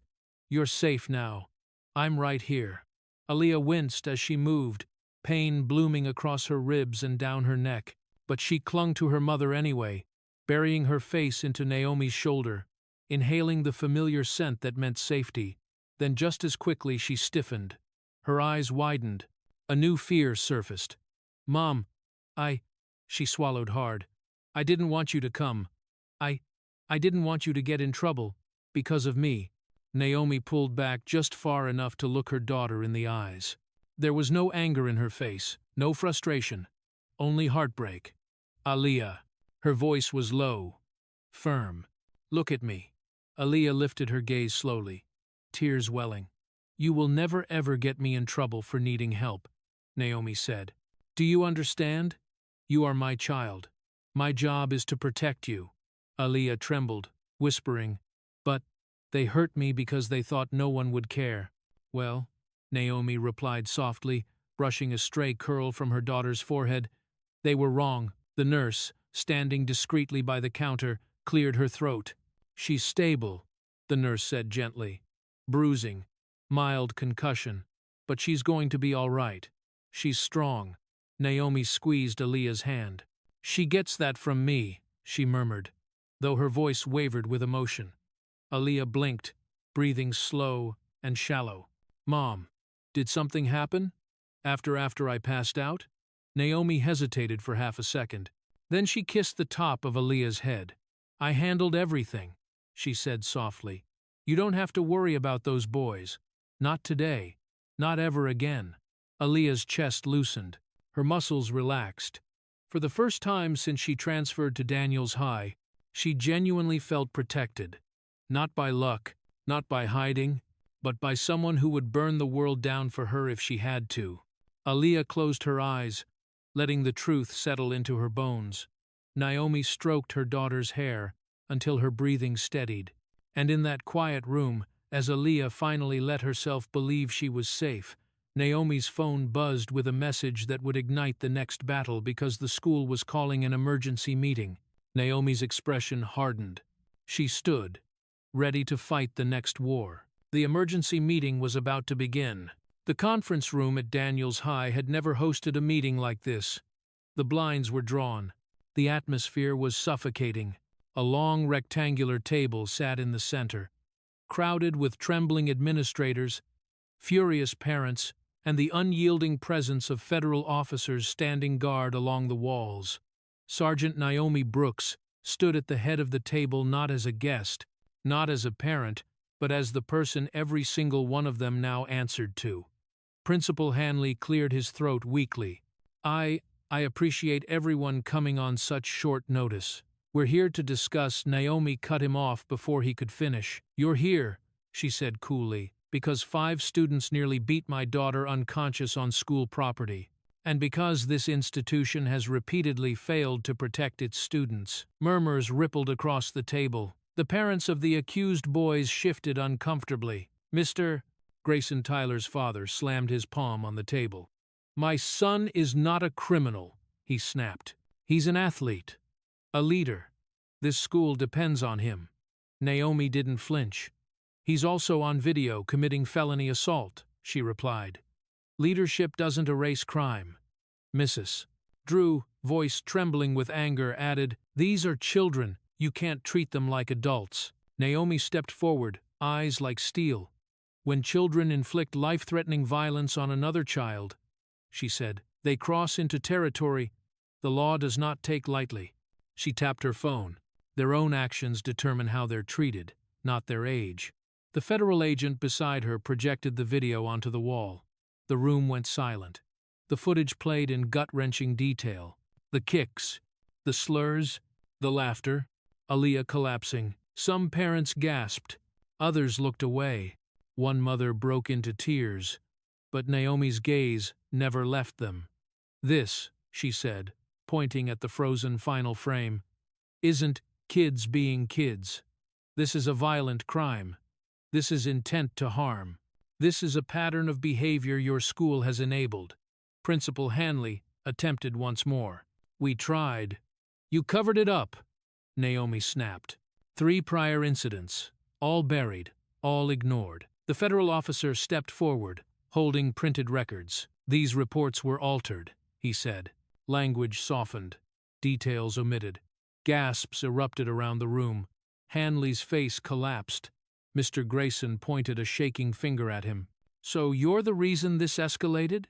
"You're safe now. I'm right here." Aaliyah winced as she moved, pain blooming across her ribs and down her neck, but she clung to her mother anyway, burying her face into Naomi's shoulder, inhaling the familiar scent that meant safety. Then just as quickly she stiffened. Her eyes widened. A new fear surfaced. "Mom, she swallowed hard. "I didn't want you to come. I didn't want you to get in trouble, because of me." Naomi pulled back just far enough to look her daughter in the eyes. There was no anger in her face, no frustration, only heartbreak. "Aaliyah." Her voice was low, firm. "Look at me." Aaliyah lifted her gaze slowly, tears welling. "You will never ever get me in trouble for needing help," Naomi said. "Do you understand? You are my child. My job is to protect you." Aaliyah trembled, whispering, "But they hurt me because they thought no one would care." "Well," Naomi replied softly, brushing a stray curl from her daughter's forehead, "they were wrong." The nurse, standing discreetly by the counter, cleared her throat. "She's stable," the nurse said gently. "Bruising, mild concussion, but she's going to be all right. She's strong." Naomi squeezed Aaliyah's hand. "She gets that from me," she murmured, though her voice wavered with emotion. Aaliyah blinked, breathing slow and shallow. "Mom, did something happen? After I passed out?" Naomi hesitated for half a second. Then she kissed the top of Aaliyah's head. "I handled everything," she said softly. "You don't have to worry about those boys. Not today. Not ever again." Aaliyah's chest loosened. Her muscles relaxed. For the first time since she transferred to Daniels High, she genuinely felt protected. Not by luck, not by hiding, but by someone who would burn the world down for her if she had to. Aaliyah closed her eyes, letting the truth settle into her bones. Naomi stroked her daughter's hair until her breathing steadied. And in that quiet room, as Aaliyah finally let herself believe she was safe, Naomi's phone buzzed with a message that would ignite the next battle because the school was calling an emergency meeting. Naomi's expression hardened. She stood, ready to fight the next war. The emergency meeting was about to begin. The conference room at Daniels High had never hosted a meeting like this. The blinds were drawn. The atmosphere was suffocating. A long rectangular table sat in the center, crowded with trembling administrators, furious parents, and the unyielding presence of federal officers standing guard along the walls. Sergeant Naomi Brooks stood at the head of the table not as a guest, not as a parent, but as the person every single one of them now answered to. Principal Hanley cleared his throat weakly. I appreciate everyone coming on such short notice. We're here to discuss. Naomi cut him off before he could finish. You're here, she said coolly, because 5 students nearly beat my daughter unconscious on school property, and because this institution has repeatedly failed to protect its students. Murmurs rippled across the table. The parents of the accused boys shifted uncomfortably. Mr. Grayson Tyler's father slammed his palm on the table. My son is not a criminal, he snapped. He's an athlete, a leader. This school depends on him. Naomi didn't flinch. He's also on video committing felony assault, she replied. Leadership doesn't erase crime. Mrs. Drew, voice trembling with anger, added, These are children. You can't treat them like adults. Naomi stepped forward, eyes like steel. When children inflict life-threatening violence on another child, she said, they cross into territory the law does not take lightly. She tapped her phone. Their own actions determine how they're treated, not their age. The federal agent beside her projected the video onto the wall. The room went silent. The footage played in gut-wrenching detail. The kicks, the slurs, the laughter, Aaliyah collapsing. Some parents gasped. Others looked away. One mother broke into tears. But Naomi's gaze never left them. This, she said, pointing at the frozen final frame, isn't kids being kids. This is a violent crime. This is intent to harm. This is a pattern of behavior your school has enabled. Principal Hanley attempted once more. We tried. You covered it up, Naomi snapped. 3 prior incidents, all buried, all ignored. The federal officer stepped forward, holding printed records. These reports were altered, he said. Language softened, details omitted. Gasps erupted around the room. Hanley's face collapsed. Mr. Grayson pointed a shaking finger at him. So you're the reason this escalated?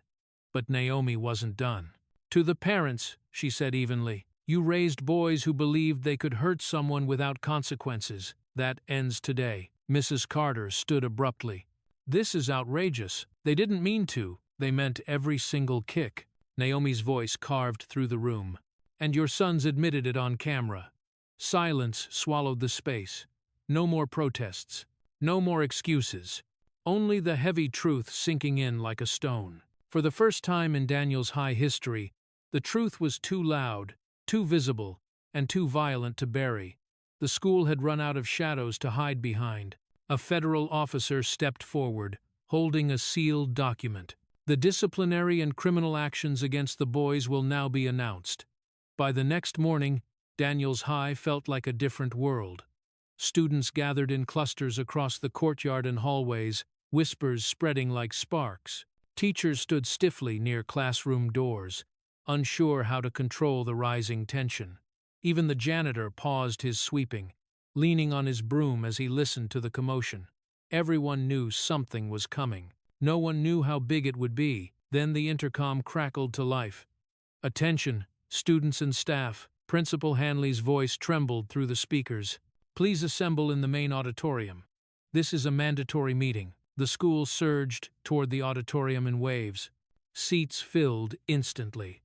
But Naomi wasn't done. To the parents, she said evenly, you raised boys who believed they could hurt someone without consequences. That ends today. Mrs. Carter stood abruptly. This is outrageous. They didn't mean to. They meant every single kick. Naomi's voice carved through the room. And your sons admitted it on camera. Silence swallowed the space. No more protests. No more excuses. Only the heavy truth sinking in like a stone. For the first time in Daniels High history, the truth was too loud, too visible, and too violent to bury. The school had run out of shadows to hide behind. A federal officer stepped forward, holding a sealed document. The disciplinary and criminal actions against the boys will now be announced. By the next morning, Daniels High felt like a different world. Students gathered in clusters across the courtyard and hallways, whispers spreading like sparks. Teachers stood stiffly near classroom doors, unsure how to control the rising tension. Even the janitor paused his sweeping, leaning on his broom as he listened to the commotion. Everyone knew something was coming. No one knew how big it would be. Then the intercom crackled to life. Attention, students and staff. Principal Hanley's voice trembled through the speakers. Please assemble in the main auditorium. This is a mandatory meeting. The school surged toward the auditorium in waves. Seats filled instantly.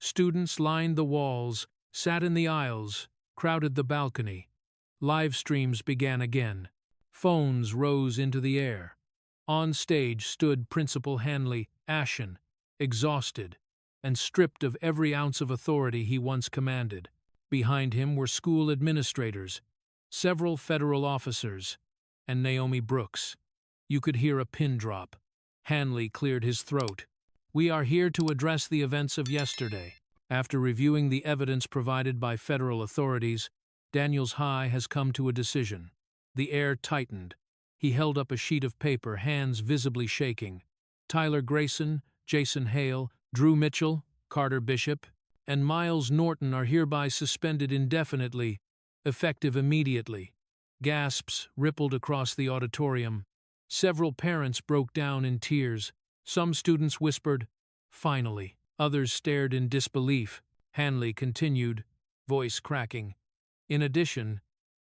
Students lined the walls, sat in the aisles, crowded the balcony. Live streams began again. Phones rose into the air. On stage stood Principal Hanley, ashen, exhausted, and stripped of every ounce of authority he once commanded. Behind him were school administrators, several federal officers, and Naomi Brooks. You could hear a pin drop. Hanley cleared his throat. "We are here to address the events of yesterday. After reviewing the evidence provided by federal authorities, Daniels High has come to a decision." The air tightened. He held up a sheet of paper, hands visibly shaking. "Tyler Grayson, Jason Hale, Drew Mitchell, Carter Bishop, and Miles Norton are hereby suspended indefinitely, effective immediately." Gasps rippled across the auditorium. Several parents broke down in tears. Some students whispered, "Finally." Others stared in disbelief. Hanley continued, voice cracking. "In addition,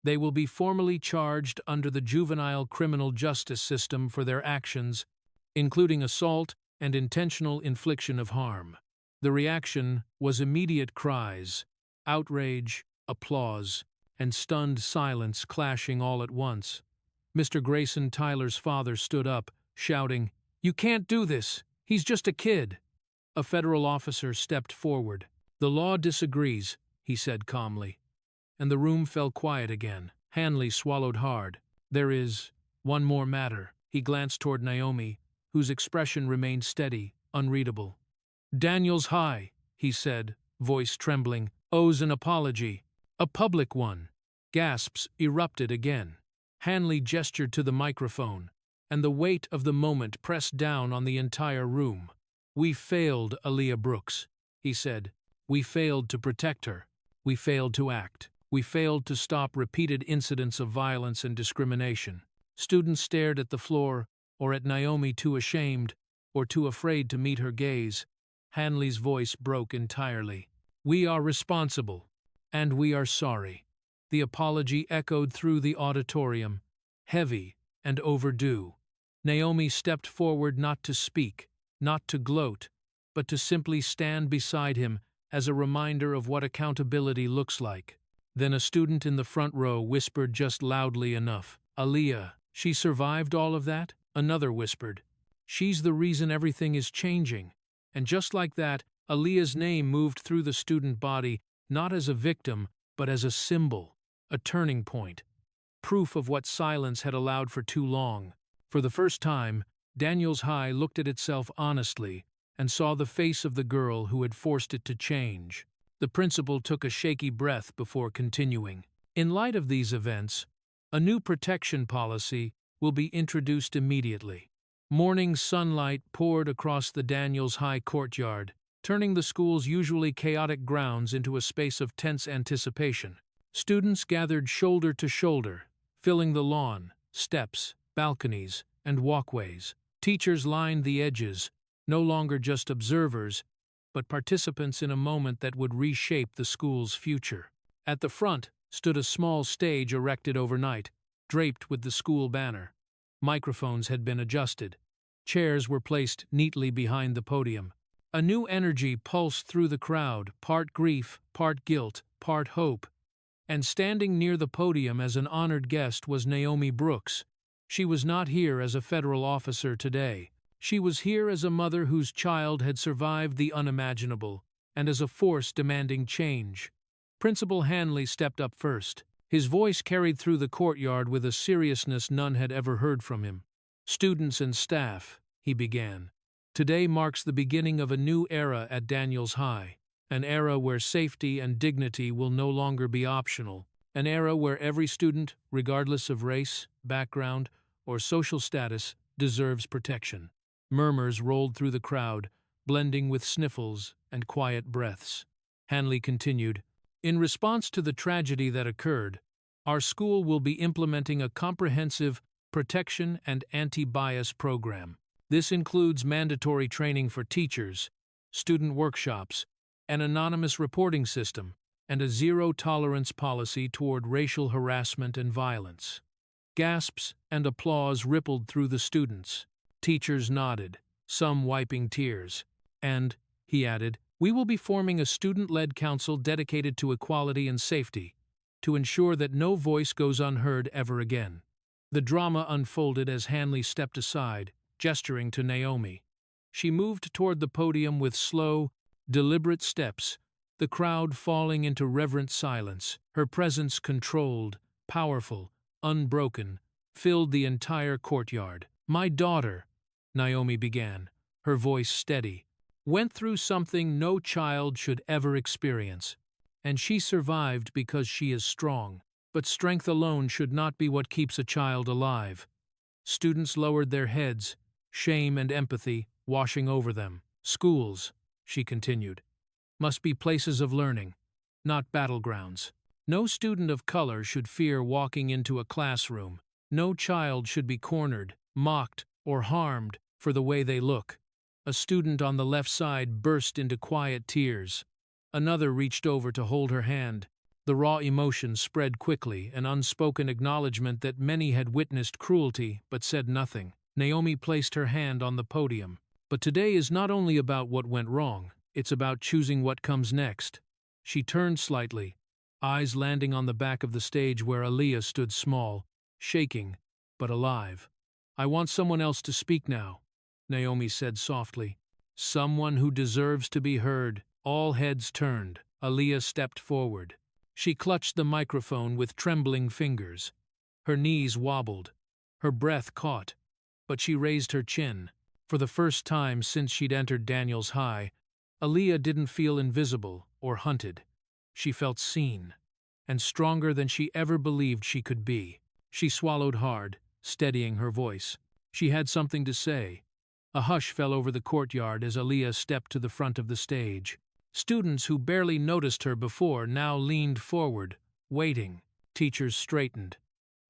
they will be formally charged under the juvenile criminal justice system for their actions, including assault and intentional infliction of harm." The reaction was immediate cries, outrage, applause, and stunned silence clashing all at once. Mr. Grayson, Tyler's father, stood up, shouting, "You can't do this! He's just a kid!" A federal officer stepped forward. "The law disagrees," he said calmly. And the room fell quiet again. Hanley swallowed hard. "There is one more matter." He glanced toward Naomi, whose expression remained steady, unreadable. "Daniels High," he said, voice trembling, "owes an apology. A public one." Gasps erupted again. Hanley gestured to the microphone, and the weight of the moment pressed down on the entire room. "We failed Aaliyah Brooks," he said. "We failed to protect her. We failed to act. We failed to stop repeated incidents of violence and discrimination." Students stared at the floor, or at Naomi, too ashamed or too afraid to meet her gaze. Hanley's voice broke entirely. "We are responsible, and we are sorry." The apology echoed through the auditorium, heavy and overdue. Naomi stepped forward, not to speak, not to gloat, but to simply stand beside him as a reminder of what accountability looks like. Then a student in the front row whispered just loudly enough, "Aaliyah, she survived all of that?" Another whispered, "She's the reason everything is changing." And just like that, Aaliyah's name moved through the student body, not as a victim, but as a symbol, a turning point, proof of what silence had allowed for too long. For the first time, Daniels High looked at itself honestly and saw the face of the girl who had forced it to change. The principal took a shaky breath before continuing. "In light of these events, a new protection policy will be introduced immediately." Morning sunlight poured across the Daniels High courtyard, turning the school's usually chaotic grounds into a space of tense anticipation. Students gathered shoulder to shoulder, filling the lawn, steps, balconies, and walkways. Teachers lined the edges, no longer just observers, but participants in a moment that would reshape the school's future. At the front stood a small stage erected overnight, draped with the school banner. Microphones had been adjusted. Chairs were placed neatly behind the podium. A new energy pulsed through the crowd, part grief, part guilt, part hope. And standing near the podium as an honored guest was Naomi Brooks. She was not here as a federal officer today. She was here as a mother whose child had survived the unimaginable, and as a force demanding change. Principal Hanley stepped up first. His voice carried through the courtyard with a seriousness none had ever heard from him. "Students and staff," he began, "today marks the beginning of a new era at Daniels High, an era where safety and dignity will no longer be optional, an era where every student, regardless of race, background, or social status, deserves protection." Murmurs rolled through the crowd, blending with sniffles and quiet breaths. Hanley continued, "In response to the tragedy that occurred, our school will be implementing a comprehensive protection and anti-bias program. This includes mandatory training for teachers, student workshops, an anonymous reporting system, and a zero-tolerance policy toward racial harassment and violence." Gasps and applause rippled through the students. Teachers nodded, some wiping tears. "And," he added, We will be forming a student-led council dedicated to equality and safety, to ensure that no voice goes unheard ever again. The drama unfolded as Hanley stepped aside, gesturing to Naomi. She moved toward the podium with slow, deliberate steps, the crowd falling into reverent silence. Her presence, controlled, powerful, unbroken, filled the entire courtyard. "My daughter," Naomi began, her voice steady, "went through something no child should ever experience. And she survived because she is strong. But strength alone should not be what keeps a child alive." Students lowered their heads, shame and empathy washing over them. "Schools," she continued, "must be places of learning, not battlegrounds. No student of color should fear walking into a classroom. No child should be cornered, mocked, or harmed for the way they look." A student on the left side burst into quiet tears. Another reached over to hold her hand. The raw emotion spread quickly, an unspoken acknowledgement that many had witnessed cruelty but said nothing. Naomi placed her hand on the podium. "But today is not only about what went wrong, it's about choosing what comes next." She turned slightly, eyes landing on the back of the stage where Aaliyah stood small, shaking, but alive. "I want someone else to speak now," Naomi said softly. "Someone who deserves to be heard." All heads turned. Aaliyah stepped forward. She clutched the microphone with trembling fingers. Her knees wobbled. Her breath caught. But she raised her chin. For the first time since she'd entered Daniel's High, Aaliyah didn't feel invisible or hunted. She felt seen, and stronger than she ever believed she could be. She swallowed hard, steadying her voice. She had something to say. A hush fell over the courtyard as Aaliyah stepped to the front of the stage. Students who barely noticed her before now leaned forward, waiting. Teachers straightened.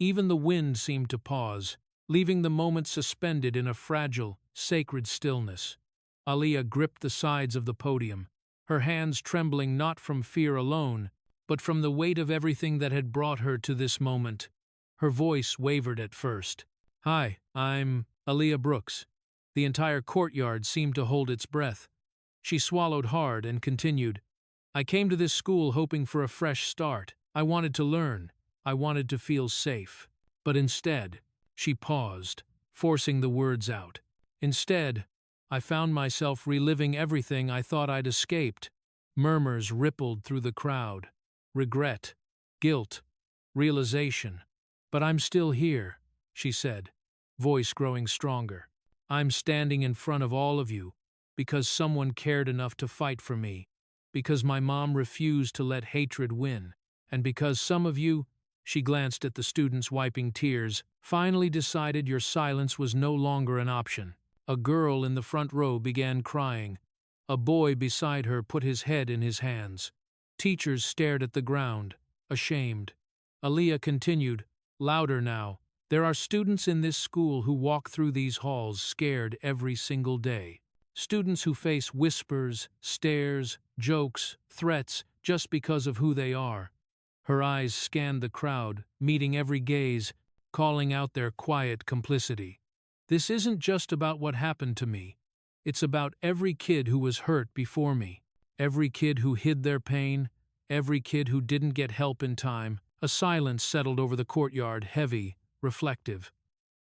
Even the wind seemed to pause, leaving the moment suspended in a fragile, sacred stillness. Aaliyah gripped the sides of the podium, her hands trembling not from fear alone, but from the weight of everything that had brought her to this moment. Her voice wavered at first. "Hi, I'm Aaliyah Brooks." The entire courtyard seemed to hold its breath. She swallowed hard and continued, "I came to this school hoping for a fresh start. I wanted to learn. I wanted to feel safe. But instead," she paused, forcing the words out. "Instead, I found myself reliving everything I thought I'd escaped." Murmurs rippled through the crowd. Regret, guilt, realization. "But I'm still here," she said, voice growing stronger. "I'm standing in front of all of you, because someone cared enough to fight for me, because my mom refused to let hatred win, and because some of you," she glanced at the students wiping tears, "finally decided your silence was no longer an option." A girl in the front row began crying. A boy beside her put his head in his hands. Teachers stared at the ground, ashamed. Aaliyah continued, louder now, "There are students in this school who walk through these halls scared every single day. Students who face whispers, stares, jokes, threats, just because of who they are." Her eyes scanned the crowd, meeting every gaze, calling out their quiet complicity. "This isn't just about what happened to me. It's about every kid who was hurt before me. Every kid who hid their pain, every kid who didn't get help in time." A silence settled over the courtyard, heavy, reflective.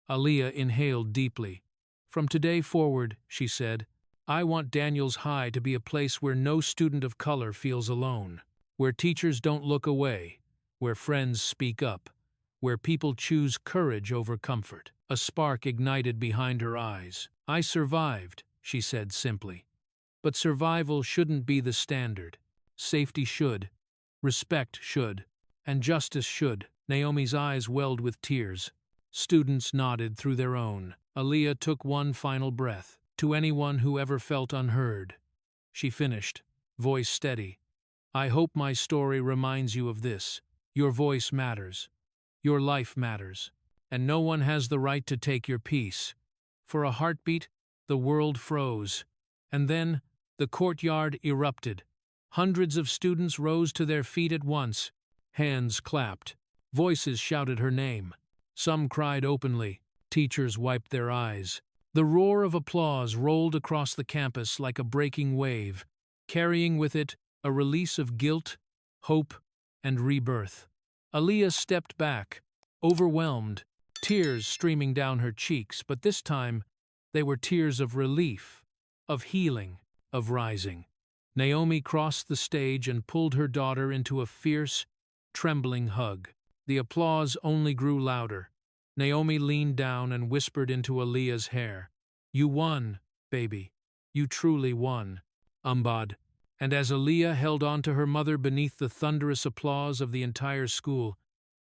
Aaliyah inhaled deeply. "From today forward," she said, "I want Daniel's High to be a place where no student of color feels alone, where teachers don't look away, where friends speak up, where people choose courage over comfort." A spark ignited behind her eyes. "I survived," she said simply. "But survival shouldn't be the standard. Safety should, respect should, and justice should." Naomi's eyes welled with tears. Students nodded through their own. Aaliyah took one final breath. "To anyone who ever felt unheard," she finished, voice steady, "I hope my story reminds you of this. Your voice matters. Your life matters. And no one has the right to take your peace." For a heartbeat, the world froze. And then, the courtyard erupted. Hundreds of students rose to their feet at once. Hands clapped. Voices shouted her name. Some cried openly. Teachers wiped their eyes. The roar of applause rolled across the campus like a breaking wave. carrying with it a release of guilt, hope, and rebirth. Aaliyah stepped back, overwhelmed, tears streaming down her cheeks, but this time they were tears of relief, of healing, of rising. Naomi crossed the stage and pulled her daughter into a fierce, trembling hug. The applause only grew louder. Naomi leaned down and whispered into Aaliyah's hair, "You won, baby. You truly won, Umbad." And as Aaliyah held on to her mother beneath the thunderous applause of the entire school,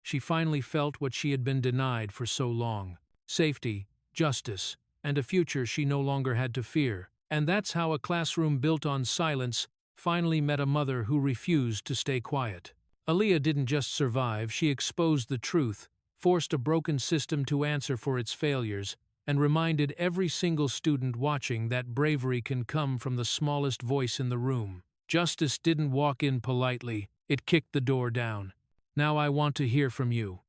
she finally felt what she had been denied for so long: safety, justice, and a future she no longer had to fear. And that's how a classroom built on silence finally met a mother who refused to stay quiet. Aaliyah didn't just survive, she exposed the truth, forced a broken system to answer for its failures, and reminded every single student watching that bravery can come from the smallest voice in the room. Justice didn't walk in politely, it kicked the door down. Now I want to hear from you.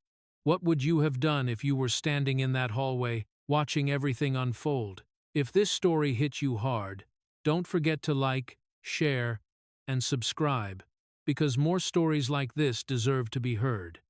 What would you have done if you were standing in that hallway, watching everything unfold? If this story hit you hard, don't forget to like, share, and subscribe, because more stories like this deserve to be heard.